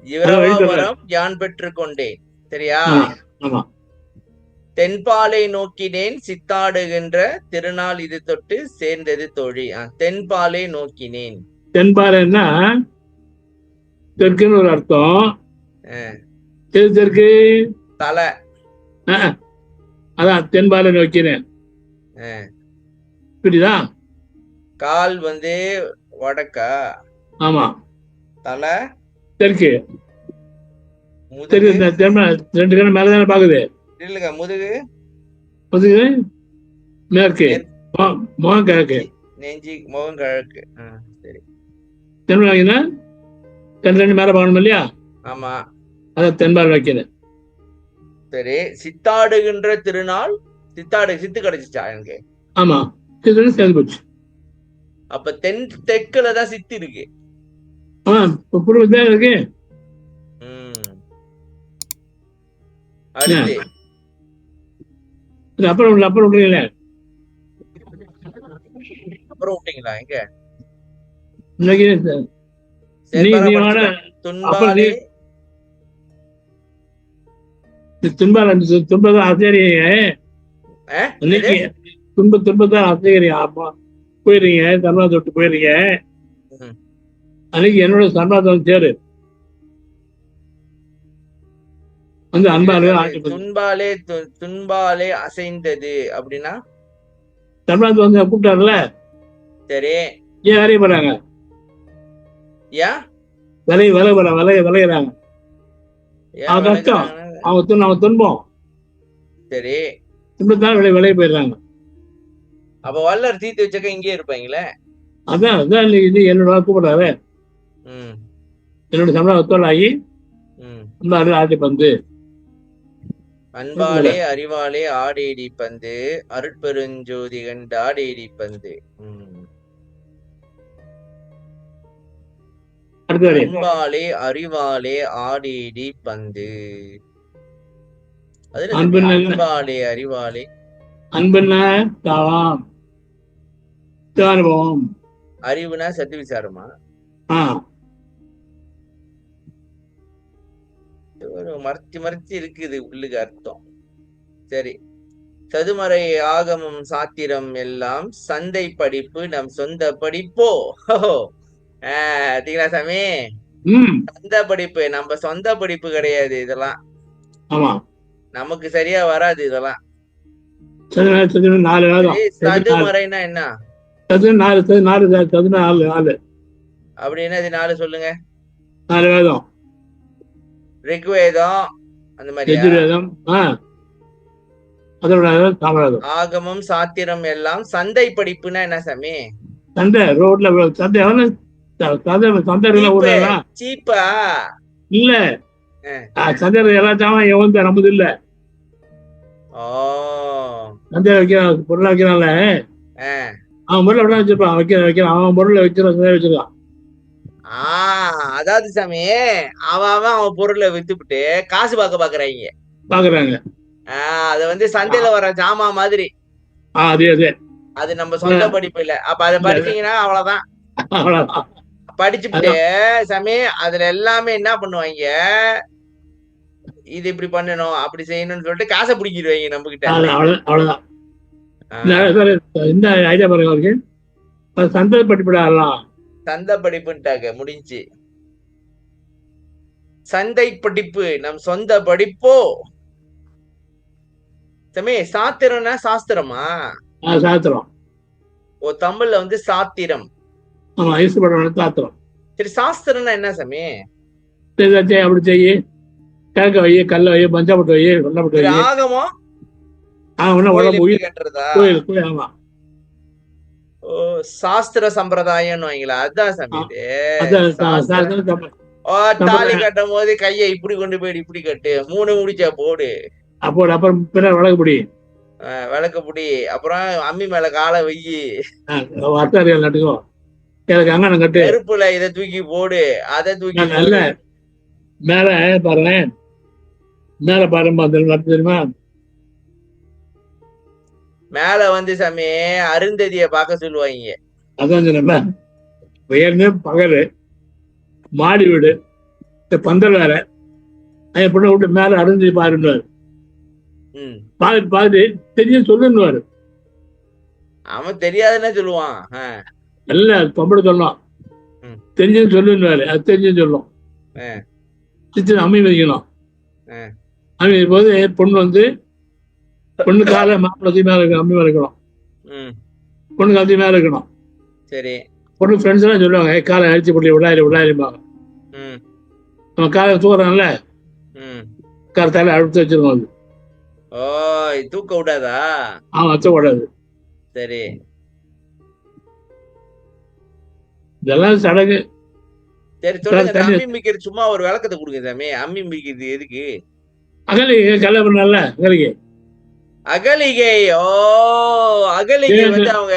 இவரவாவரம் யான் பெற்று கொண்டேன். சரியா? ஆமா. தென்பாலை நோக்கினேன் சித்தாடுகின்ற திருநாள் இது தொட்டு சேர்ந்தது தோழி. தென்பாலை நோக்கினேன். தென்பாலைன்னா தெற்குன்னு ஒரு அர்த்தம். தெற்கு தலை. அதான் தென்பாலை நோக்கினேன். புரியுதா? கால் வந்து வடக்கா, ஆமா, தலை தெற்கு. முதுகு, திரும்ப 2 கண்ணு மேல தானே பாக்குது. இல்லைங்க முதுகு, முதுகு மேற்கு, நெ- முகம் கிழக்கு. நெஞ்சி, முகம், கிழக்கு. சரி. திரும்ப வாங்கினா கண் 2 மேல பார்க்கணும் இல்லையா? ஆமா. அதை தென்பால் வைக்கிறேன். சரி. சித்தாடுகின்ற திருநாள், சித்து கிடைச்சிச்சா எனக்கு? ஆமா, இது சேர்ந்து போச்சு. அப்ப தெற்குல தான் சித்து இருக்கு. புரியுதா இருக்கு? அடுத்து அப்புறம் விடுறீங்களே. அப்புறம் விட்டீங்களா? எங்க இன்னைக்கு சரி, நீ பரவாயில்ல, வாட படிச்சுக்கோ. அப்புறம் துன்பாலே துன்பதான் ஆச்சரிய எது? துன்பத்தான் ஆச்சரிய போயிருங்க, சர்வாதத்தை விட்டு போயிருங்க. அன்னைக்கு என்னோட சர்வாதம் சேரு வந்து அன்பாலே துன்பாலே அசைந்தது அப்படின்னா சர்வாதம் வந்து கூப்பிட்டாருல. சரி. ஏன் வரைய போறாங்க? ஏன் விளையிறாங்க? அவன் கஷ்டம், அவன் துன்பம். சரி. துன்பத்தால் விளைய போயிடுறாங்க. அப்ப வல்லர் தீர்த்து வச்சக்க இங்கே இருப்பாங்களே. அதான் இது என்னோட கூப்பிடுறாரு. என்னோட சம்பளத்தோடு ஆகி அன்பாலே ஆட்டி பந்து, அன்பாலே அறிவாலே ஆடேடி பந்து, அருட்பெருஞ்சோதி கண்டு ஆடேடி பந்து. அன்பாலே அறிவாலே ஆடேடி பந்து. அன்பாலே அறிவாலே அன்புன்னா தாளம், அனுபவம். அறிவுனா சத்து விசாரமா? மறைச்சு இருக்குது உள்ளுக்கு அர்த்தம். சரி. சதுமறை ஆகமம் சாத்திரம் எல்லாம் சந்தை படிப்பு நம் சொந்த படிப்போ. தீங்களா சாமி? சொந்த படிப்பு நம்ம சொந்த படிப்பு கிடையாது இதெல்லாம். நமக்கு சரியா வராது இதெல்லாம். சதுமறைனா என்ன? அப்படின்னா இது 4 சொல்லுங்க. 4 வேதம். ரிக்வேதம் அந்த மாதிரி. ஆகமம் சாத்திரம் எல்லாம் சந்தை படிப்புனா என்ன சாமி? சந்தை ரோட்ல சந்தை சீப்பா இல்ல, சந்தை எல்லா சாமான் எவன் நமது இல்ல. சந்தை வைக்கிறான், பொருளை வைக்கிறான்ல, அவன் பொருளை விட வச்சிருப்பான். வைக்கிறான் அவன் பொருளை வச்சிருக்கான். அதாவது சாமி அவன் பொருளை வித்துப்பிட்டு காசு பாக்குறாங்க. அத வந்து சந்தையில வர ஜாமா மாதிரி. அது நம்ம சொந்த படிப்பு இல்ல. அப்ப அதை படிச்சீங்கன்னா அவ்வளவுதான். படிச்சுட்டு சாமி அதுல எல்லாமே என்ன பண்ணுவாங்க, இது இப்படி பண்ணணும் அப்படி செய்யணும்னு சொல்லிட்டு காசை பிடிக்கிடுவாங்க நம்ம கிட்ட. அவ்வளவுதான். இந்த ஐடியா பாருங்க அவருக்கு. சந்தை படிப்பிடலாம். சந்தை படிப்புட்டாங்க முடிஞ்சு. சந்தை படிப்பு நம் சொந்த படிப்போ. சாமி சாத்திரம்னா சாஸ்திரமா? சாத்திரம். தமிழ்ல வந்து சாத்திரம். சாத்திரம். சரி, சாஸ்திரம்னா என்ன சாமி? அப்படி செய்ய, கிழக்க வை, கல்ல வை, பஞ்சாபட்டு வை, வெள்ளப்பட்டு வை. ஆகமம் சாஸ்திர சம்பிரதாயம். அதான் சாமி. தாலி கட்டும் போது கையை இப்படி கொண்டு போயிடு, இப்படி கட்டு, 3 முடிச்சா போடு, அப்புறம் விளக்கு புடி, அப்புறம் அம்மி மேல காலை வையி, நெருப்புல இதை தூக்கி போடு, அதை தூக்கி மேல பாருங்க. மேல பாருங்க தெரியுமா? மேல வந்து சாமி அருந்ததிய பார்க்க சொல்லுவாங்க. அதான் சொன்ன உயர்ந்து பகல் மாடி வீடு, பந்தல் வேற, பொண்ணை விட்டு மேல அருந்ததி பாருன்னுவாரு. பாத்து தெரியும் சொல்லுன்னுவாரு. அவன் தெரியாதுன்னு சொல்லுவான். இல்ல பொம்பளை சொல்லலாம், தெரிஞ்சுன்னு சொல்லுன்னுவாரு. அது தெரிஞ்சுன்னு சொல்லும். சித்திர அம்மி வைக்கணும். அம்மி போது பொண்ணு வந்து பொண்ணு கால மாப்பிள்ளை மேல அம்மி வரைக்கணும். பொண்ணுக்கு அது மேல இருக்கணும். சரி. பொண்ணு ஃப்ரெண்ட்ஸ் எல்லாம் சொல்லுவாங்க, காலை அழிச்சு போட்டு விடாயிருப்பாங்க. ம். நம்ம காலை தூக்குறாங்கல்ல, ம். காலை தலையில அழுத்து வச்சிருக்கோம் அது. ஓ, தூக்க விடாதா? அவன் அச்சக்கூடாது. சரி. இதெல்லாம் சடங்கு. சரி சொல்லுங்க. இந்த தண்ணி அம்மி மிக்கிறது சும்மா ஒரு விளக்கத்தை கொடுங்க சாமி. அம்மி மிக்கிறது எதுக்கு? அகலிக்கு கல்யாணம் பண்ணல அகலிக்கு. அகலிகை. ஓ, அகலிகை வந்து அவங்க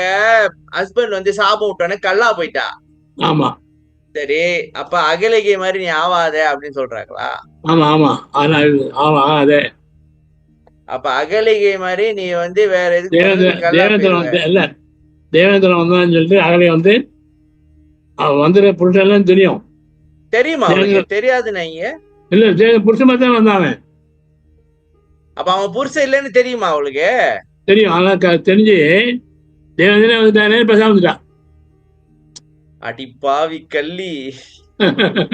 ஹஸ்பண்ட் வந்து சாபம் விட்டானே கல்லா போயிட்டா. ஆமா சரி, அப்ப அகலிகை மாதிரி நீ ஆவாத அப்படின்னு சொல்றாங்களா? ஆமா ஆமா ஆமா அதே. அப்ப அகலிகை மாதிரி நீ வந்து வேற எதுக்கு தேவேந்திரன் வந்து இல்ல, தேவேந்திரன் வந்தான்னு சொல்லிட்டு அகலை வந்து அவன் வந்துட்டு புருஷன் எல்லாம் தெரியும். தெரியுமா அவளுக்கு? தெரியாது நீங்க இல்ல, புருஷன் மாதிரி தான் வந்தாங்க. அப்ப அவன் புருஷன் இல்லைன்னு தெரியுமா அவளுக்கு? தெரியும். அதெல்லாம் தெரிஞ்சு தேவேந்திரன் வந்துட்டானே பேசாம வந்துட்டான். அடி பாவி கள்ளி.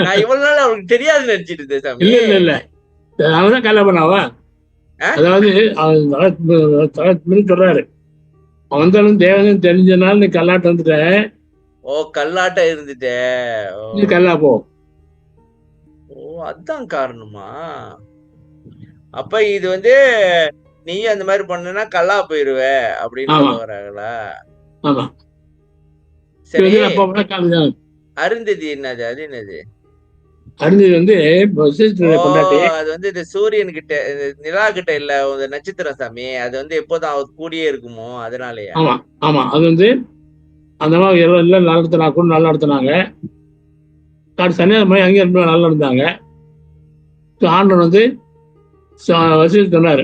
நான் இவ்வளவு நாள் அவளுக்கு தெரியாது நினைச்சிட்டு இருந்தேன் சாமி. இல்ல இல்ல இல்ல, அவன்தான் கல்யாணம் பண்ணாவா. அதாவது அவன் சொல்றாரு, அவன் வந்தாலும் தேவேந்திரன் தெரிஞ்சனால நீ கல்லாட்டம் வந்துட்ட. ஓ, கல்லாட்டம் இருந்துட்ட. நீ கல்லா போ. ஓ, அதான் காரணமா? அப்ப இது வந்து நீ அந்த மாதிரி பண்ணனா கல்லா போயிருவ அப்படின்னு சொல்ல வராங்களா? ஆமா. சரி, காலதான் அருந்ததி என்னது? அது என்னது? அருந்ததி வந்து கொண்டாட்டி. அது வந்து இந்த சூரியன் கிட்ட நிலா கிட்ட இல்ல, ஒரு நட்சத்திரம் சாமி. அது வந்து எப்போதும் அவர் கூடியே இருக்குமோ, அதனாலயா? ஆமா ஆமா, அது வந்து அந்த மாதிரி எல்லாம் நல்லா நடத்தினா கூட நல்லா நடத்தினாங்க. சன்னியாசம் அங்கேயே ரொம்ப நல்லா இருந்தாங்க. ஆண்டவன் வந்து வசூல் சொன்னாரு,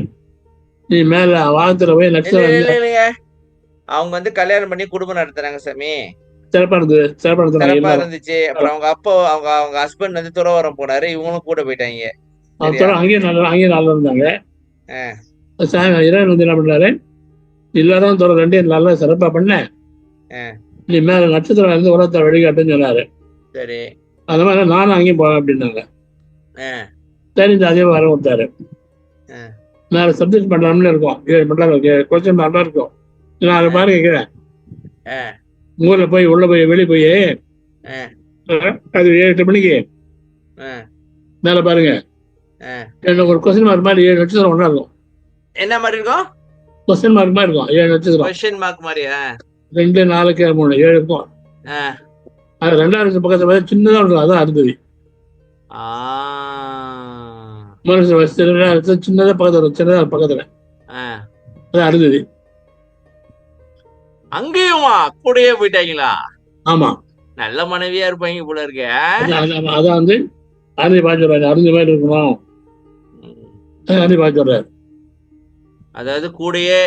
நீ மேல வாகத்துல போய் நட்சத்திரம். அவங்க வந்து கல்யாணம் பண்ணி குடும்பம் நடத்துறாங்க சாமி. சிறப்பா இருந்துச்சு. அப்புறம் அவங்க அப்பா அவங்க ஹஸ்பண்ட் வந்து துறவரம் போனாரு, இவங்களும் கூட போயிட்டாங்க. அங்கேயும் நல்லா இருந்தாங்க. இறைவன் வந்து என்ன பண்ணாரு, எல்லாரும் ரெண்டையும் நல்லா சிறப்பா பண்ண, நீ மேல நட்சத்திரம் இருந்து உலகத்தை வழிகாட்டுன்னு சொன்னாரு. சரி, அந்த மாதிரி நானும் அங்கேயும் போவேன் அப்படின்னாங்க. சரி, இந்த அதே வர கொடுத்தாரு. மேல சப்ஜெக்ட் பண்ணலாம்னு இருக்கும், 7 மண்டலம் கொஸ்டின் மார்க் இருக்கும். நான் அதை பாரு கேட்கிறேன், ஊர்ல போய் உள்ள போய் வெளியே போய் அது 7-8 மணிக்கு மேல பாருங்க, ஒரு கொஸ்டின் மார்க் மாதிரி 7 நட்சத்திரம் ஒன்றா இருக்கும். என்ன மாதிரி இருக்கும்? கொஸ்டின் மார்க் மாதிரி இருக்கும், 7 நட்சத்திரம். கொஸ்டின் மார்க் மாதிரி 2, 4, 3, 7 இருக்கும். அது 2வது பக்கத்துல பார்த்து சின்னதா இருக்கும், அதான் அருந்ததி. மனுஷன் சின்னதா பக்கத்துல, சின்னதா பக்கத்துல, அதான் அருந்ததி. அங்கேயுமா கூடயே போயிட்டாங்களா? ஆமா, நல்ல மனைவியா இருப்பாங்க போல இருக்க. அதான் வந்து அருந்தி பாய்ச்சுறாரு, அருந்தி மாதிரி இருக்கணும், அருந்தி பாய்ச்சுறாரு. அதாவது கூடயே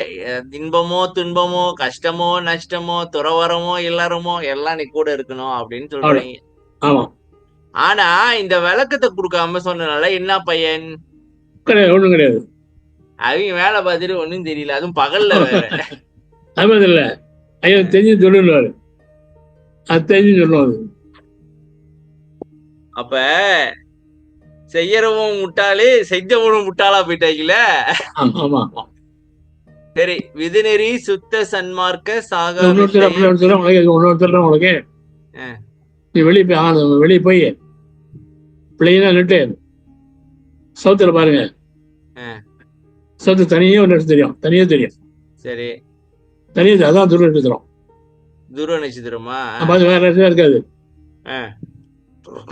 இன்பமோ துன்பமோ கஷ்டமோ நஷ்டமோ துறவரமோ இல்லறமோ எல்லாம் நீ கூட இருக்கணும் அப்படின்னு சொல்றீங்க. ஆமா. ஆனா இந்த விளக்கத்தை கொடுக்காம சொன்னனால என்ன பையன்? ஒண்ணும் கிடையாது. அவங்க வேலை பார்த்துட்டு ஒண்ணும் தெரியல, அதுவும் பகல்ல வேற. அது இல்ல, ஐயோ தெரிஞ்சு சொல்லுவாரு, அது தெரிஞ்சு சொல்லுவாரு. அப்ப செய்யறவும் முட்டாளு, செஞ்சவனும் முட்டாளா போயிட்டாங்கல்ல. ஆமா. சரி, விதிநெறி சுத்த சன்மார்க்க சாகா. உனக்கு நீ வெளியே போய் பிள்ளைங்க நிட்டு சவுத்துல பாருங்க, சவுத்து தனியே ஒரு தெரியும், தெரியும். சரி, தனியே அதான் துருவ நட்சத்திரம். துருவ நட்சத்திரமா? வேற நட்சத்திரம் இருக்காது,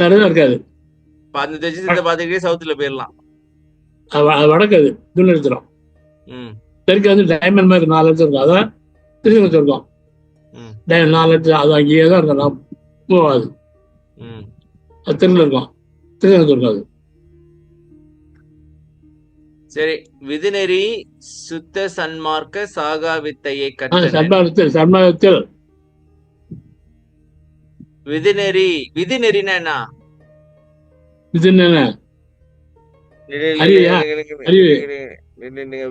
வேற எதுவும் இருக்காது. அந்த நட்சத்திரத்தை பார்த்துக்கிட்டே சவுத்துல போயிடலாம். வடக்கு அது துருவ நட்சத்திரம். தெற்கு வந்து டைமண்ட் மாதிரி 4 லட்சம் இருக்கும், அதான் திருநெல்வேலி இருக்கும். 4 லட்சம் அது அங்கேயே தான் இருக்கும், மூவாது. அது திருநெல்வேலி இருக்கும், திருநெல்வேலி இருக்கும். அது சரி, விதிநெறி சுத்த சன்மார்க்க சாகா வித்தையை சன்மார்க்கத்தில் விதிநெறி. விதிநெறினா என்ன? விதி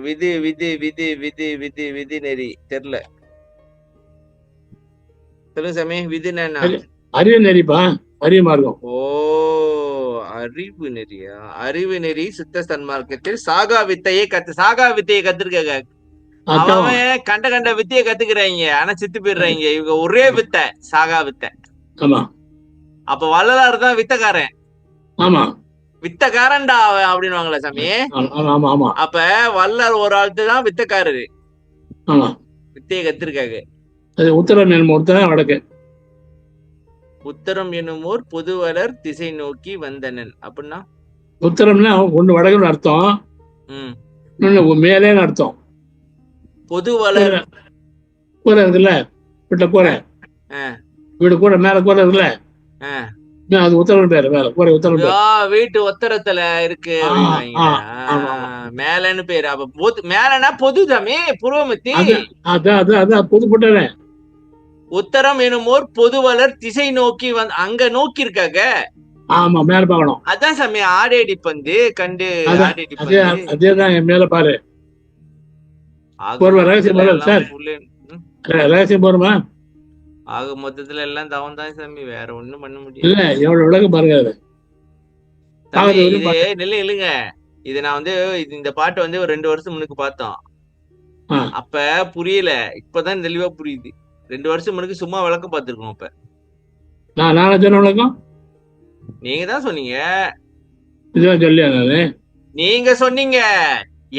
விதி விதி விதி விதி விதி நெறி தெரியல, சொல்லுங்க சாமி. விதினா என்ன? அறிவு நெறிப்பா, அறிவு மார்க்கம். ஓ, அறிவு நெறியா? அறிவு நெறி சுத்த சன்மார்க்கத்தில் சாகா வித்தையை சாகா வித்தையை கத்திருக்க அதான் அவன் கண்ட கண்ட வித்தைய கத்துக்கிறாங்க, ஆனா செத்து போயிடுறாங்க. இவங்க ஒரே வித்தை, சாகா வித்தை. ஆமா அப்ப வள்ளலார் தான் வித்தக்காரன். ஆமா வித்தக்காரன்டா அவன் அப்படின்னுவாங்களே சாமி. ஆமா ஆமா ஆமா அப்ப வள்ளலார் ஒரு ஆள்கிட்ட தான் வித்தக்காரரு, ஆமா. வித்தைய கத்திருக்காங்க. அது உத்தர ஒருத்தன் வடக்கு. உத்தரம் எனுமோர் பொதுவலர் திசை நோக்கி வந்தனன் அப்படின்னா உத்தரம்னா ஒண்ணு வடக்குன்னு அர்த்தம், ம் இன்னொன்னு மேலேன்னு அர்த்தம். பொதுவலர். கூரை இருக்குல்ல, வீட்டுல கூரை, வீடு கூரை மேல கூரை இருக்குல்ல, அது உத்தரவு பேரு. மேல கூரை உத்தரவு பேரு. வீட்டு உத்தரத்துல இருக்கு மேலன்னு பேரு. அப்ப மேலனா பொது சாமி, புருவமத்தி. அதான் பொது போட்டேன். உத்தரம் எனுமோர் பொதுவலர் திசை நோக்கி அங்க நோக்கி இருக்காங்க. ஆமா, மேல பாக்கணும். அதான் சாமி ஆடேடி பந்து கண்டு. அதேதான் என் மேல பாரு. ரகசியம் போருமா? ஆக மொத்தத்துல எல்லாம் தவம் தான் சாமி, வேற ஒண்ணும் பண்ண முடியாது. இல்ல எவ்வளவு விளக்கம் பாருங்க. இல்லைங்க, இது நான் இந்த பாட்டு ஒரு 2 வருஷம் முன்னுக்கு பார்த்தோம். அப்ப புரியல, இப்பதான் தெளிவா புரியுது. 2 வருஷம் முன்னுக்கு சும்மா விளக்கம் பார்த்திருக்கோம். அப்ப நான் சொன்ன விளக்கம் நீங்க தான் சொன்னீங்க. இதுதான் சொல்லியா? நீங்க சொன்னீங்க,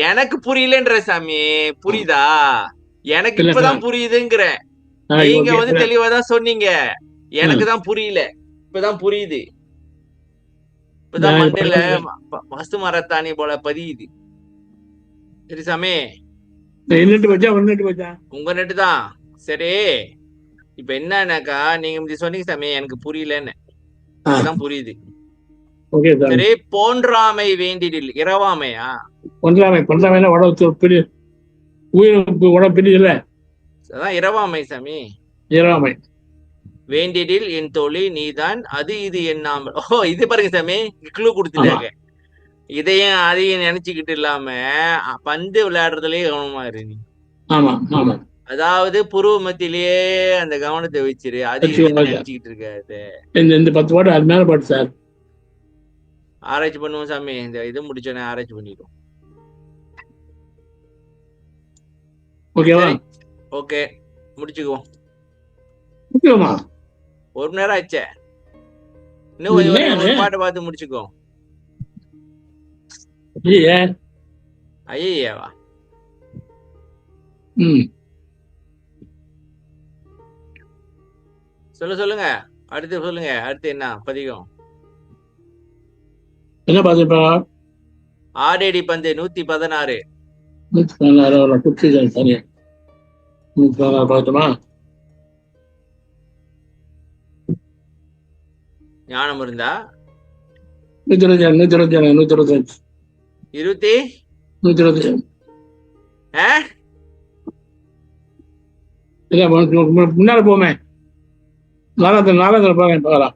எனக்கு புரியலன்ற சாமி. புரியுதா? எனக்கு இப்பதான் புரியுதுங்கிற. நீங்க தெளிவா தான் சொன்னீங்க, எனக்கு தான் புரியல, இப்பதான் புரியுது. இப்பதான் மண்டையில பசு மரத்தாணி போல பதியுது. சரி சாமி, உங்க நெட்டு தான் சரி. இப்ப என்னன்னாக்கா, நீங்க சொன்னீங்க சாமி எனக்கு புரியலன்னு, புரியுது. சரி, போன்றாமை வேண்டிடில் இரவாமையா? பொன்றாமைனா உடம்பு பிரியுதுல, அதான் இரவாமை சாமி. இரவாமை. வேண்டிடில் என் தோழி நீதான், அது இது எண்ணாமல். இது பாருங்க சாமி, கிளு கொடுத்துட்டாங்க. இதையும் அதையும் நினைச்சுக்கிட்டு இல்லாம பந்து விளையாடுறதுலயே கவனமா இரு நீ. ஆமா ஆமா. அதாவது புருவ மத்தியிலேயே அந்த கவனத்தை வச்சிரு, அதையும் நினைச்சுக்கிட்டு இருக்காது. இந்த 10 பாட்டு அது மேல பாட்டு சார். ஆராய்ச்சி பண்ணுவோம் சாமி, இந்த இது முடிச்சோன்னே ஆராய்ச்சி பண்ணிடுவோம். ஓகேவா? ஓகே, முடிச்சுக்குவோம். 1 மணி நேரம் ஆச்சே, இன்னும் ஒரு பாட்டை பார்த்து முடிச்சுக்கோ. ஐயாவா? சொல்லுங்க, அடுத்து சொல்லுங்க. அடுத்து என்ன பதிகம்? என்ன பாத்துப்பா? ஆடேடி பந்து 116. 116 சரியா? 116 பார்த்தோமா? ஞானம் இருந்தா 125 முன்னால போமே. நாலாந்திர பார்க்கலாம்.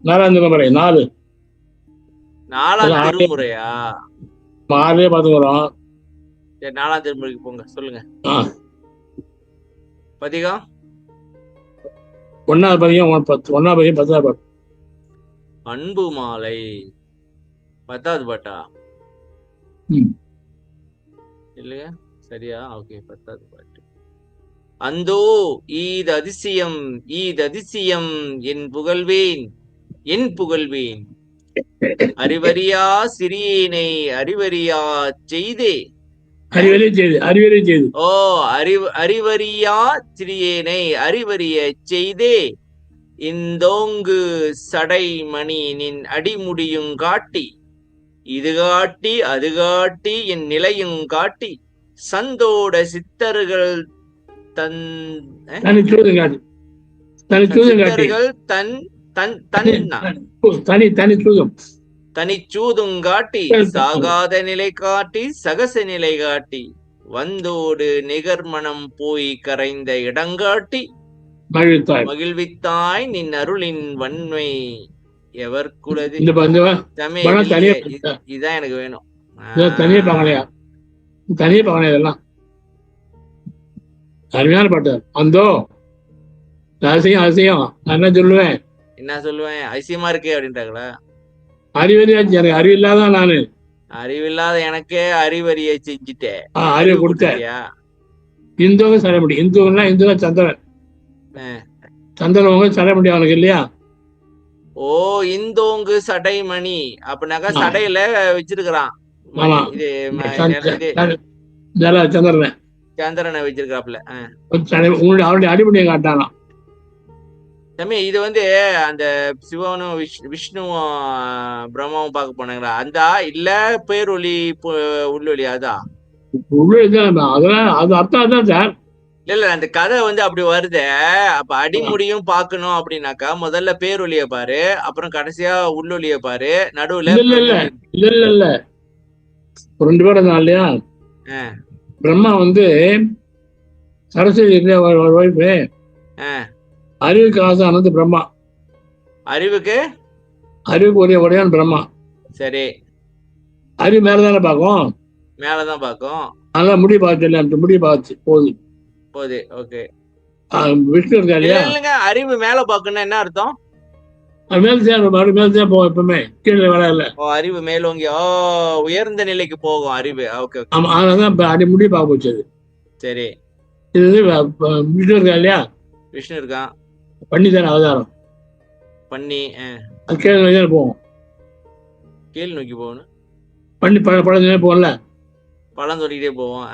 4ஆம் திருமுறையா? 4 பார்த்து வரோம். சரி, 4ஆம் திருமுறைக்கு போங்க, சொல்லுங்க. பதிகம் 1ஆவது பதிகம் 1ஆவது பதிகம் 10ஆவது பாட்டு. அன்பு மாலை 10ஆவது பாட்டா? இல்லையா? சரியா? ஓகே, 10ஆவது பாட்டு. அந்தோ ஈது அதிசயம், என் புகழ்வேன் அறிவறியா சிறியேனை அறிவறியா செய்தே. அறிவறியா சிறியேனை அறிவறிய செய்தே, இந்தோங்கு சடை மணி நின் அடிமுடியும் காட்டி, இது காட்டி அது காட்டி என் நிலையும் காட்டி, சந்தோட சித்தர்கள் தனிச்சூதுங்காட்டி, சாகாத நிலை காட்டி சகச நிலை காட்டி, வந்தோடு நிகர்மணம் போய் கரைந்த இடங்காட்டி, மகிழ்வித்தாய் நின் அருளின் வன்மை எவர் குலது. இதான் எனக்கு வேணும். தனியே பாக்கணும். இதெல்லாம் அருமையான பாட்டு. அந்தோ அதிசயம். என்ன சொல்லுவேன்? அதிசயமா இருக்கு அப்படின்றாங்களா? அறிவறியாச்சு, எனக்கு அறிவு இல்லாதான் நானு. அறிவில்லாத எனக்கே அறிவறிய செஞ்சுட்டே அறிவை அறிவு கொடுத்த கொடுத்துட்டியா? இந்துவும் சடைமுடி. இந்துனா சந்திரன். அஹ். சந்திரன் சடைமுடி அவனுக்கு இல்லையா? ஓ, இந்தோங்கு சடைமணி அப்படின்னாக்கா ஆ, சடையில வச்சிருக்கிறான் ஆமா. இது இது சந்திரன் சந்திரனை வச்சிருக்காப்புல. உன்னுடைய அவருடைய அடிப்படையை காட்டானா. தம்பி, இது அந்த சிவனும் விஷ்ணுவும் பிரம்மாவும் பார்க்க போனாங்களா அந்த இல்ல பேரொளி உள்ளொளி அதா? அதெல்லாம் அது அர்த்தம் அதான் சார். இல்ல அந்த கதை அப்படி வருது. அப்ப அடிமுடியும் பார்க்கணும் அப்படின்னாக்கா முதல்ல பேரொளிய பாரு, அப்புறம் கடைசியா உள்ளொளிய பாரு, நடுவுல இல்ல இல்ல இல்ல இல்ல இல்ல 2 பேர் இருந்தான் இல்லையா? பிரம்மா சரஸ்வதி ஒய்ஃபு. அறிவுக்கு ஆசானது பிரம்மா. அறிவுக்கு உடையான் பிரம்மா. சரி, அறிவு மேலதானே பார்க்கும். மேலதான் பார்க்கும். அதெல்லாம் முடி பார்த்து இல்ல, முடி பார்த்து போகுது. ஓகே. விஷ்ணு இருக்கா இல்லையா? இல்லைங்க, அறிவு மேல பார்க்கணும்னா என்ன அர்த்தம்? மேல்தான் போகும் எப்பவுமே, கீழே வேலை இல்ல. அறிவு மேலோங்கி உயர்ந்த நிலைக்கு போகும் அறிவு. ஓகே. ஆமா, அதனாலதான் அடி முடி பார்க்க போச்சு அது. சரி. இது விஷ்ணு இருக்கா இல்லையா? விஷ்ணு இருக்கான். பண்ணித்தானே அவதாரம் பண்ணி அது கீழே நோக்கி போகும். கீழ் நோக்கி போகணும். பண்ணி பழம் போகல, பழம் சொல்லிக்கிட்டே போவோம்.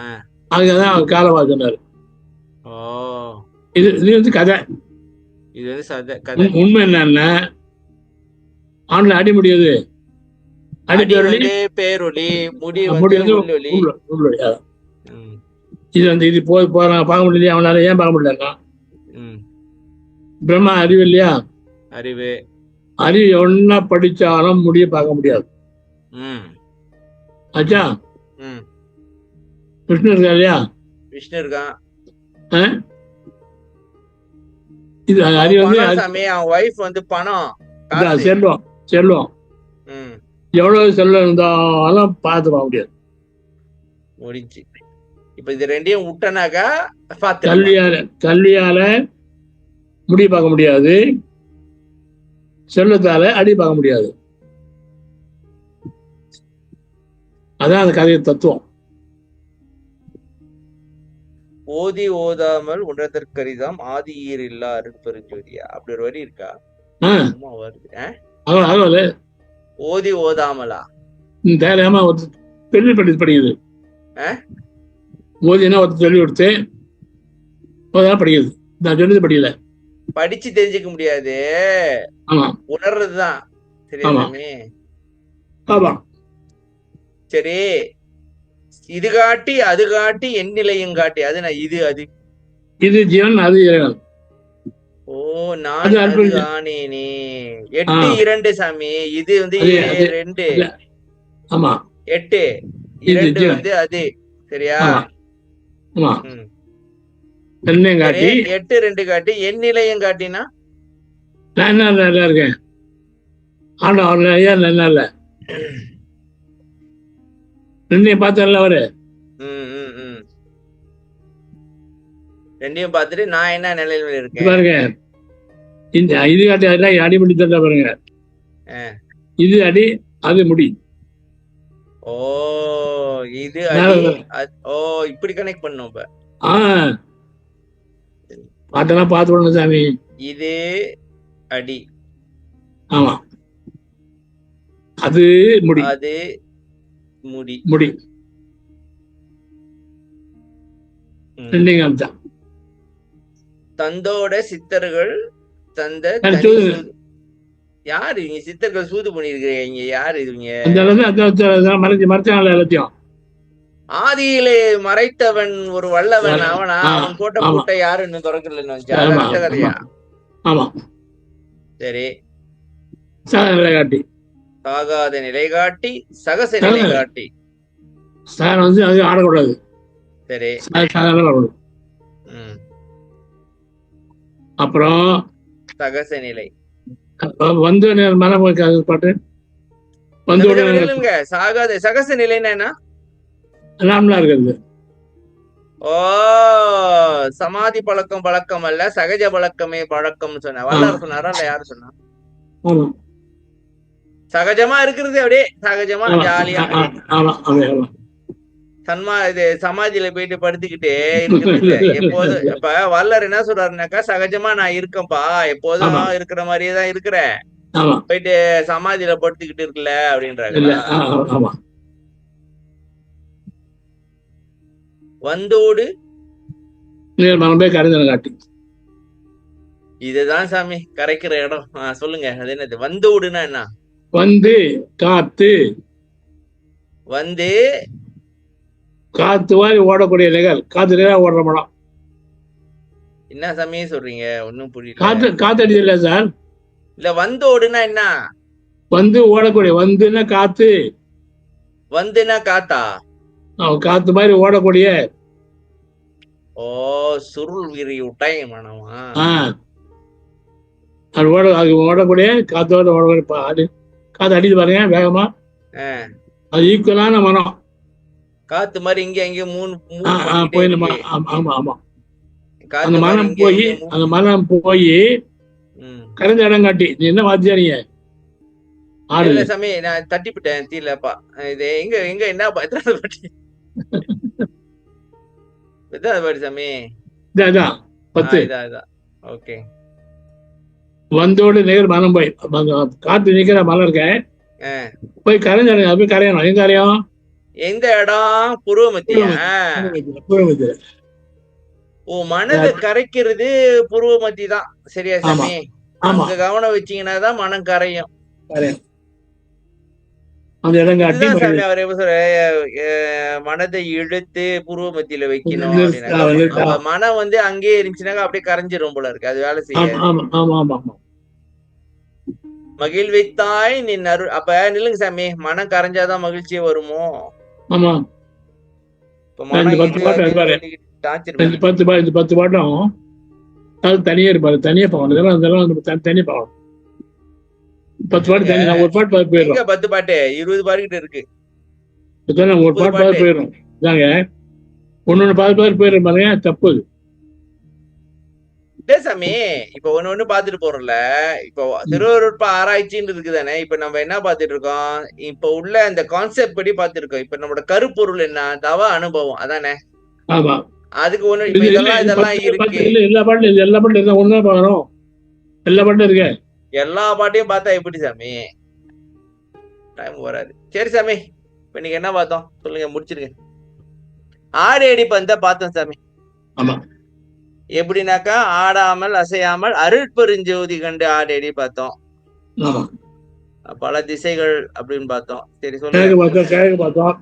அதுக்காதான் அவர் காலவா சொன்னாரு. ஓ, இது கதை. இது கதை. உண்மை என்னன்னா ஆண்ல அடி முடியாது. பேரொளி முடி உள்ளொளி. இது போறான் பார்க்க முடியலையா? அவனால ஏன் பார்க்க முடியல? பிரம்மா அறிவு இல்லையா? அறிவு ஒன்னா படிச்சாலும் முடிய பார்க்க முடியாது. ஆச்சா? விஷ்ணு இருக்கா இல்லையா? விஷ்ணு இருக்கான். இது அறிவு அவன் வைஃப் பணம் செல்வம் எவ்வளவு செல்வம் இருந்தாலும் பார்த்து பார்க்க முடியாது. முடிஞ்சு. இப்ப இது ரெண்டையும் விட்டனாக்கா கல்வியால முடி பார்க்க முடியாது, செல்வத்தால அடி பார்க்க முடியாது. அதான் அந்த கதையை தத்துவம். ஓதி ஓதாமல் உணர்தற்கரிதாம் ஆதி ஈர் இல்லா அருட்பெருஞ்சோதியா, அப்படி ஒரு வரி இருக்கா? வருது. ஓதி ஓதாமலா தேவையாம பெரிய படிக்குது. ஓதினா ஒருத்தர் சொல்லி கொடுத்து படிக்குது. நான் சொன்னது படிக்கல, படிச்சு தெரிஞ்சுக்க முடியாது. உணர்றதுதான். சரி, இது காட்டி அது காட்டி என் நிலையும் காட்டி, அது நான் இது ஜீவன், அது இறைவன். ஓ, நான் ஆனேனே. 8 2 சாமி. இது 2. ஆமா, 8 2 அது. சரியா? 8 2 காட்டி என் நிலையும் காட்டினா நான் நல்லா இருக்கேன். ஆனா அவர் ஐயா நல்லா இல்ல. ரெண்டையும் பார்த்தல அவரு. ரெண்டையும் பார்த்துட்டு நான் என்ன நிலையில இருக்கேன் பாருங்க. இந்த இது காட்டி அடிபடி தட்ட பாருங்க. இது அடி, அது முடி. ஓ, இது அடி. ஓ, இப்படி கனெக்ட் பண்ணும். இப்ப பாட்டெல்லாம் பார்த்து விடணும் சாமி. இது அடி, ஆமா, அது முடி. ரெண்டையும் காமிச்சான். தந்தோட சித்தர்கள் தந்த யாரு இவங்க? சித்தர்கள் சூது பண்ணிருக்கீங்க. யாரு இவங்க? எல்லாத்தையும் ஆதியிலே மறைத்தவன் ஒரு வல்லவன். அவன் போட்ட கூட்ட யாரு இன்னும் திறக்கல கதையா? சரி. சாகாத நிலை காட்டி சகச நிலை காட்டி ஆடக்கூடாது. சரி. அப்புறம் சகச நிலை பாட்டு சாகாத சகச நிலைன்னா என்ன? இருக்கிறது. ஓ, சமாதி பழக்கம் அல்ல, சகஜ பழக்கமே பழக்கம் சொன்ன வல்லார் சொன்னாரா? இல்ல யாரு சொன்னா? சகஜமா இருக்கிறது, அப்படியே சகஜமா ஆமா ஜாலியா ஆமா ஆமா ஆமா ஆமா. இது சமாதியில போயிட்டு படுத்துக்கிட்டு இருக்கிறது இல்ல. எப்போதும் இப்ப வள்ளர் என்ன சொல்றாருனாக்கா, சகஜமா நான் இருக்கேன்பா, எப்போதும் ஆமா இருக்கிற மாதிரியே தான் இருக்கிறேன், ஆமா போயிட்டு சமாதியில படுத்துக்கிட்டு இருக்குல்ல இல்ல அப்படின்றாங்களா. ஆமா. வந்தோடு நீர் மனம் போய் கரைஞ்சன காட்டி. இதுதான் சாமி கரைக்கிற இடம். சொல்லுங்க, அது என்னது வந்தோடுன்னா என்ன? வந்து காத்து வந்து காத்து மாதிரி ஓடக்கூடிய நிகழ், காத்து நேரம் ஓடுற படம். என்ன சாமி சொல்றீங்க, ஒன்னும் புரியல. காத்து அடிச்சது இல்ல சார். இல்ல வந்தோடுன்னா என்ன? வந்து ஓடக்கூடிய, வந்துன்னா காத்து, வந்துன்னா காத்தா? காத்து மாதிரி ஓடக்கூடிய. ஓ, சுருள் விரிவுட்டை மனமா. அது ஓடக்கூடிய காத்தோட ஓடக்கூடிய காத்து அடிச்சு பாருங்க வேகமா. அது ஈக்குவலான மனம். காத்து மாதிரி இங்க அங்க போய் ஆமா ஆமா. அந்த மனம் போய் கரைஞ்ச இடம் காட்டி. நீ என்ன வாத்தியாரீங்க? இல்ல சாமி, நான் தட்டிவிட்டேன் தீலப்பா. இது எங்க என்னப்பா எத்தனை பாட்டி? எத்தனை பாட்டி சாமி? 10. ஓகே. வந்தோடு நேர் மனம் போய் காத்து நிக்கிற மலம் இருக்க போய் கரைஞ்ச இடம் போய் கரையணும். எங்க கரையும்? எந்த இடம்? புருவமத்தியா? புருவமத்திய. ஓ, மனதை கரைக்கிறது புருவமத்தி தான். சரியா சாமி? அங்க கவனம் வச்சீங்கன்னா தான் மனம் கரையும். அந்த இடம் காட்டி அவர் எப்படி சொல்ற, மனதை இழுத்து புருவமத்தியில வைக்கணும் அப்படின்னா, மனம் வந்து அங்கேயே இருந்துச்சுனாக்கா அப்படியே கரைஞ்சிரும் போல இருக்கு, அது வேலை செய்ய. மகிழ்வித்தாய் நின் அருள். அப்ப நில்லுங்க சாமி, மனம் கரைஞ்சாதான் மகிழ்ச்சியே வருமோ? ஆமா. இப்ப மனம் 10 பாட்டம் அது தனியா இருப்பாரு. தனியா போகணும். அதெல்லாம் தனியா போகணும். 10 பாட்டு தனி. ஒரு பாட்டு பார்த்து போயிடும். 10 பாட்டு 20 பாட்டு இருக்கு. ஒரு பாட்டு பார்த்து போயிடும். இதாங்க ஒன்னு பார்த்து போயிடும் பாருங்க. தப்பு சாமி. இப்ப ஒண்ணு பாத்துட்டு போறோம்ல. இப்போ திருவருட்ப ஆராய்ச்சின்னு இருக்குதானே. இப்ப நம்ம என்ன பாத்துட்டு இருக்கோம்? இப்ப உள்ள அந்த கான்செப்ட் படி பாத்துருக்கோம். இப்ப நம்மளோட கருப்பொருள் என்ன? தவ அனுபவம் அதானே. ஆமா. அதுக்கு ஒண்ணு இப்ப இதெல்லாம் இருக்கு. எல்லா பாட்டும் ஒண்ணா பாக்கணும். எல்லா பாட்டும் இருக்கு. எல்லா பாட்டையும் பார்த்தா எப்படி சாமி? டைம் வராது. சரி சாமி, இப்ப நீங்க என்ன பார்த்தோம் சொல்லுங்க, முடிச்சிருங்க. ஆடி அடி பந்த பார்த்தோம் சாமி. ஆமா. எப்படின்னாக்கா, ஆடாமல் அசையாமல் அருட்பெருஞ்சோதி கண்டு ஆடி அடி பார்த்தோம். பல திசைகள் அப்படின்னு பார்த்தோம். சரி சொல்லுங்க. கிழக்கு பார்த்தோம்.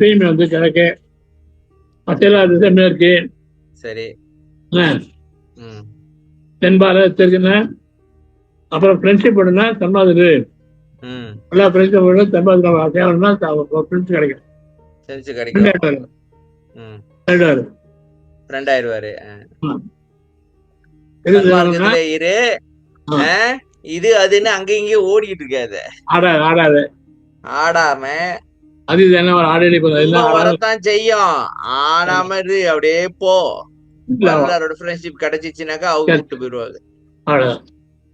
தூய்மை வந்து கிழக்கு, அசைலா திசை மேற்கு. சரி. தென்பால தெற்குன்னா, அப்புறம் ஃப்ரெண்ட்ஷிப் பண்ணுனா தன்மாதிரி. எல்லா ஃப்ரெண்ட்ஷிப் தன்மாதிரி தேவைன்னா ஃப்ரெண்ட்ஸ் கிடைக்கும். இது அதுன்னு அங்க இங்க ஓடிட்டு இருக்காது. ஆடாம அது என்ன ஆடி வரத்தான் செய்யும். ஆடாம இது அப்படியே போ. ஃப்ரெண்ட்ஷிப் கிடைச்சிச்சுனாக்கா அவங்க கூப்பிட்டு போயிருவாங்க.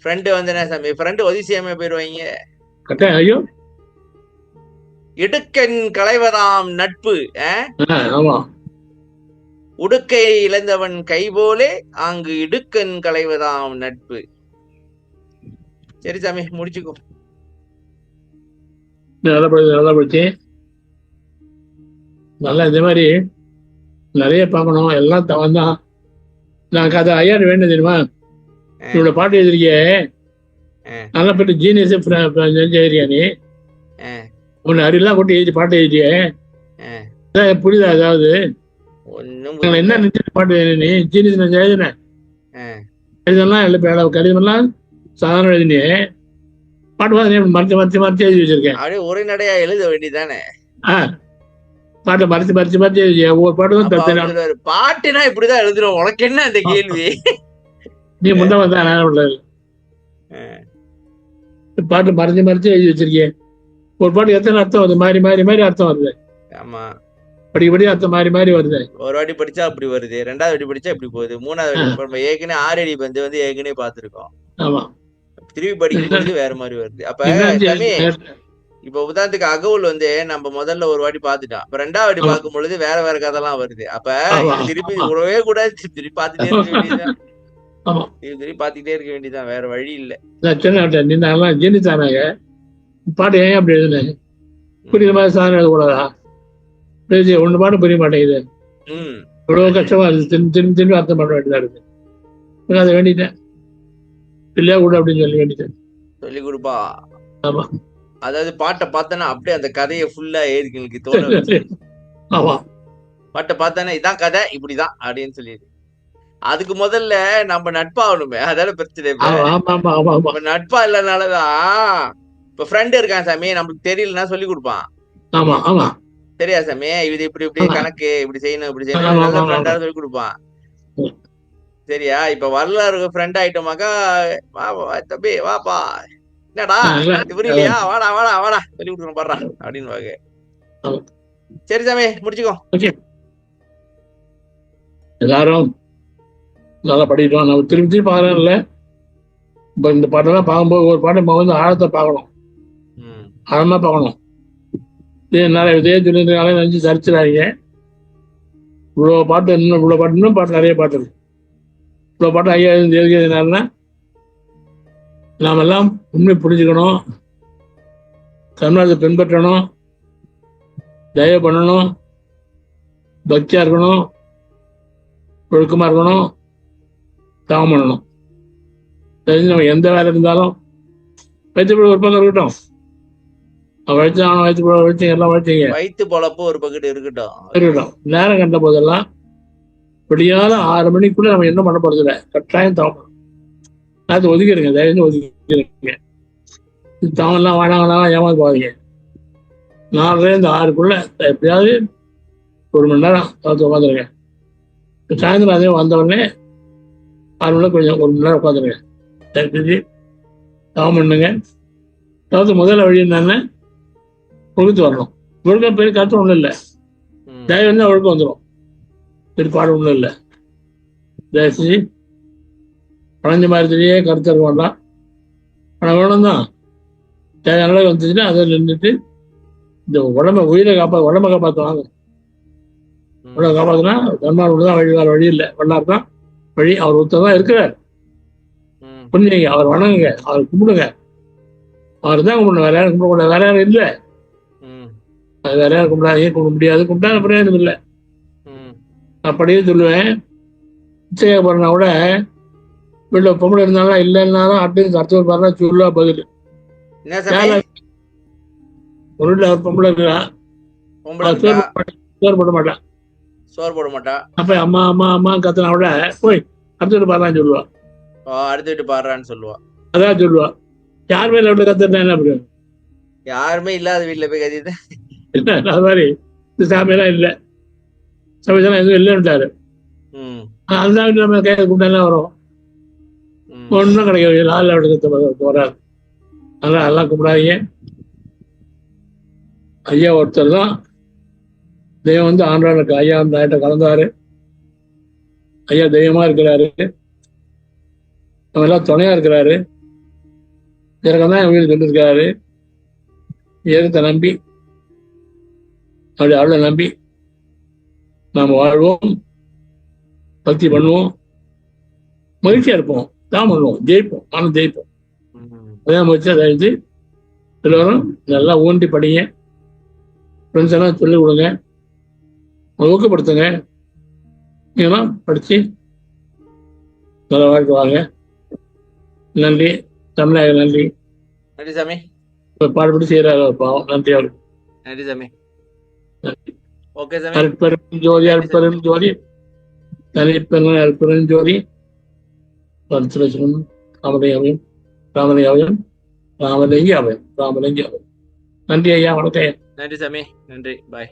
ஃப்ரெண்டு வந்து என்ன சாமி, ஃப்ரெண்டு ஒதிசியாம போயிருவாங்க. ஐயோ, இடுக்கன் களைவதாம் நட்பு. உடுக்கை இழந்தவன் கை போலே அங்கு இடுக்கன் களைவதாம் நட்பு. சரி சாமி, முடிச்சுக்கோ. நல்லா போச்சு. நல்லா இந்த மாதிரி நிறைய பார்க்கணும். எல்லாம் தவந்தான். நான் கதை ஐயா வேணும் தெரியுமா? என்னோட பாட்டு எழுதிருக்கிய நல்லா போயிட்டு ஜீனியஸ் எழுதியா? நீ உன்னை அரியெல்லாம் கொண்டு எழுதி பாட்டு எழுதிய புரியுதா? அதாவது என்ன நினைச்சு பாட்டு நீ ஜீனியஸ் எழுதினேன். எழுதலாம் இல்லை கடிதமெல்லாம் சாதாரண எழுதினே. பாட்டு மறைச்சு எழுதி வச்சிருக்கேன். ஒரே நடையா எழுத வேண்டியதானே. பாட்டை மறைச்சு எழுதிய ஒவ்வொரு பாட்டு தான். பாட்டுனா இப்படிதான் எழுதுறோம். உனக்கு என்ன அந்த கேள்வி? நீ முன்ன வந்தா பாட்டு மறைச்சு எழுதி வச்சிருக்கேன். ஒரு பாட்டு எத்தனை அர்த்தம் வருது? மாறி அர்த்தம் வருது. ஆமா, படிப்படி அர்த்தம் மாறி வருது. ஒரு வாட்டி படிச்சா அப்படி வருது, 2வது வாட்டி படிச்சா இப்படி போகுது, 3வது வாட்டி ஏற்கனவே 6 அடி வந்து ஏற்கனவே பாத்துருக்கோம். ஆமா, திருப்பி படிக்கும் பொழுது வேற மாதிரி வருது. அப்ப சாமி இப்ப உதாரணத்துக்கு அகவுல் நம்ம முதல்ல ஒரு வாட்டி பாத்துட்டோம். அப்ப 2வது வாட்டி பார்க்கும் பொழுது வேற வேற கதைலாம் வருது. அப்ப திருப்பி உறவே கூட திருப்பி பாத்துட்டே இருக்க வேண்டியதுதான். திருப்பி பாத்துக்கிட்டே இருக்க வேண்டியதுதான், வேற வழி இல்ல. ஜெனிதானாங்க பாட்டு ஏன் அப்படி எழுதுனேன், புரியுற மாதிரி சாதனை எழுதக்கூடாதா? ஒண்ணு பாட்டு புரிய மாட்டேங்குது, இவ்வளவு கஷ்டமா இருக்கு, திரும்பி திரும்பி திரும்பி அர்த்தம் பண்ண வேண்டியதா இருக்கு. அதை வேண்டிட்டேன், இல்லையா கூட அப்படின்னு சொல்லி வேண்டிட்டேன். சொல்லி கொடுப்பா. ஆமா, அதாவது பாட்டை பார்த்தனா அப்படியே அந்த கதையை ஃபுல்லா ஏறிக்கு தோண வச்சு. ஆமா, பாட்டை பார்த்தானே இதான் கதை இப்படிதான் அப்படின்னு சொல்லிடு. அதுக்கு முதல்ல நம்ம நட்பாகணுமே, அதால பிரச்சனை. நட்பா இல்லனாலதான் இப்ப ஃப்ரெண்ட் இருக்கான் சாமி, நமக்கு தெரியலன்னா சொல்லி கொடுப்பான். ஆமா ஆமா, சரியா சாமி, இது இப்படி இப்படி கணக்கு இப்படி செய்யணும் இப்படி செய்யணும் நல்ல ஃப்ரெண்டா சொல்லி கொடுப்பான். சரியா, இப்ப வரலாறு ஃப்ரெண்ட் ஆயிட்டோமாக்கா, தம்பி வாப்பா, என்னடா புரியலையா, வாடா வாடா வாடா சொல்லி கொடுக்கணும் பாடுறா அப்படின்னு வாங்க. சரி சாமி, முடிச்சுக்கோ. எல்லாரும் நல்லா படிக்கிட்டோம். நம்ம திரும்பி திரும்பி பார்க்கறோம்ல, இப்போ இந்த பாட்டெல்லாம் பார்க்கும்போது ஒரு பாட்டு நம்ம ஆழத்தை பார்க்கணும், ஆழமா பார்க்கணும். இதே சொல்லியிருந்தாலும் நினைச்சு சரிச்சிடாதீங்க. இவ்வளோ பாட்டு இன்னும் இவ்வளோ பாட்டு, இன்னும் பாட்டு நிறைய பாட்டு இருக்கு. இவ்வளோ பாட்டு ஐயா எழுதியதுனால நாமெல்லாம் உண்மை புரிஞ்சுக்கணும், தமிழ்நாட்டை பின்பற்றணும், தயவு பண்ணணும், பக்தியா இருக்கணும், ஒழுக்கமா இருக்கணும், தவம் பண்ணணும். தெரிஞ்சு நம்ம எந்த வேலை இருந்தாலும் வயிற்று ஒரு பக்கம் இருக்கட்டும், வயிற்று ஆன வயிற்று வயிற்று எல்லாம் வயிற்றுங்க, வயிற்று பொழப்பு ஒரு பக்கத்து இருக்கட்டும். நேரம் கண்ட போதெல்லாம் விடியாத 6 மணிக்குள்ள நம்ம என்ன பண்ண போறது இல்லை, கட்டாயம் தவம் பண்ணணும். அது ஒதுக்கிடுங்க, தயவு ஒதுக்கிடுங்க. தவம்லாம் வேணாம் ஏமாந்து போவாதீங்க. 4லேருந்து 6க்குள்ள எப்படியாவது 1 மணி நேரம் தவத்தை உட்காந்துருங்க. சாயந்தரம் அதே வந்தவுடனே 6 மணி கொஞ்சம் 1 மணி நேரம் உட்காந்துருங்க. செஞ்சு தவம் பண்ணுங்க. தவத்து முதல்ல வழி என்னன்னு ஒழுத்து வரணும். ஒழுக்கம் பெரிய கருத்து ஒன்றும் இல்லை, தயவு வந்து ஒழுக்கம் வந்துடும், பிற்பாடு ஒன்றும் இல்லை. தயவு செஞ்சு பழஞ்ச மாதிரியே கருத்து இருக்க வேண்டாம். ஆனால் வேணும் தான், தேவையான வந்துச்சுன்னா அதை நின்றுட்டு இந்த உயிரை உடம்பை காப்பாற்றுவாங்க. உடம்பை காப்பாற்றினா தன்மார் ஒன்று தான் வழி, வேறு வழி இல்லை. வல்லார் தான் வழி, அவர் ஒருத்தர் தான் இருக்கிறார். புரிஞ்சுங்க, அவர் வணங்குங்க, அவர் கும்பிடுங்க, அவர் தான் கும்பிடணும், வேற யாரும் கும்பிடக்கூடாது, வேற யாரும் இல்லை. அது வேற யாரும் கும்பிடாதீங்க, கும்பிட முடியாது, கும்பிட்டா பிரயோஜனம் இல்லை. அப்படியே சொல்லுவேன். நிச்சய போறனா கூட வீட்டில் பொம்பளை இருந்தாலும் இல்லைன்னாலும் அப்படின்னு அடுத்த பாருனா சொல்லுவா பதில். ஒரு வீட்டில் ஒரு பொம்பளை இருக்கா, சோறு போட மாட்டான். அப்ப அம்மா அம்மா அம்மா கத்துனா கூட போய் அடுத்த பாடுறான்னு சொல்லுவா, அடுத்து பாடுறான்னு சொல்லுவா. அதான் சொல்லுவா. யார் மேல எவ்வளவு கத்துட்டா என்ன பண்ணுவேன், யாருமே இல்லாத வீட்டுல போய் கத்திட்டு அது மாதிரி இந்த சாமியெல்லாம் இல்லை, சமைச்செல்லாம் எதுவும் இல்லைன்னுட்டாரு. அந்த வீட்டுல நம்ம கையில கூப்பிட்டா வரும், ஒன்றும் கிடைக்காது, நாளில் அவளுக்கு வராது. அதெல்லாம் எல்லாம் கும்பிடாதீங்க. ஐயா ஒருத்தர் தான் தெய்வம் ஆண்டாளுக்கு. ஐயா அந்த ஆயிட்ட கலந்தாரு. ஐயா தெய்வமா இருக்கிறாரு, நம்ம எல்லாம் துணையா இருக்கிறாரு. இறக்கம்தான் என் வீடு சொல்லியிருக்காரு. இறக்கத்தை நம்பி அப்படி அவளை நம்பி நாம் வாழ்வோம், பக்தி பண்ணுவோம், மகிழ்ச்சியா இருப்போம், தான் பண்ணுவோம், ஜெயிப்போம், ஆனால் ஜெயிப்போம். அதான் முயற்சியா தயவுச்சு எல்லோரும் நல்லா ஊண்டி படிங்க. ஃப்ரெண்ட்ஸ் எல்லாம் சொல்லிக் கொடுங்க, ஊக்கப்படுத்துங்க. நீங்களாம் படிச்சு நல்ல வாழ்க்கை வாங்க. நன்றி தமிழக, நன்றி. நன்றி சாமி. பாடுபடி செய்யறாரு பாவம், நன்றி அவருக்கு. நன்றி சாமி. ஓகே சாமி. அற்பெரும் ஜோதி, அற்பெரும் ஜோதி, தனிப்பெரும் அற்பெரும் ஜோதி, ராமலிங்காவையும் ராமலிங்காவையும் ராமலிங்க அவையும் ராமலிங்க அவையும். நன்றி ஐயா, வணக்கம். நன்றி சாமி, நன்றி, பாய்.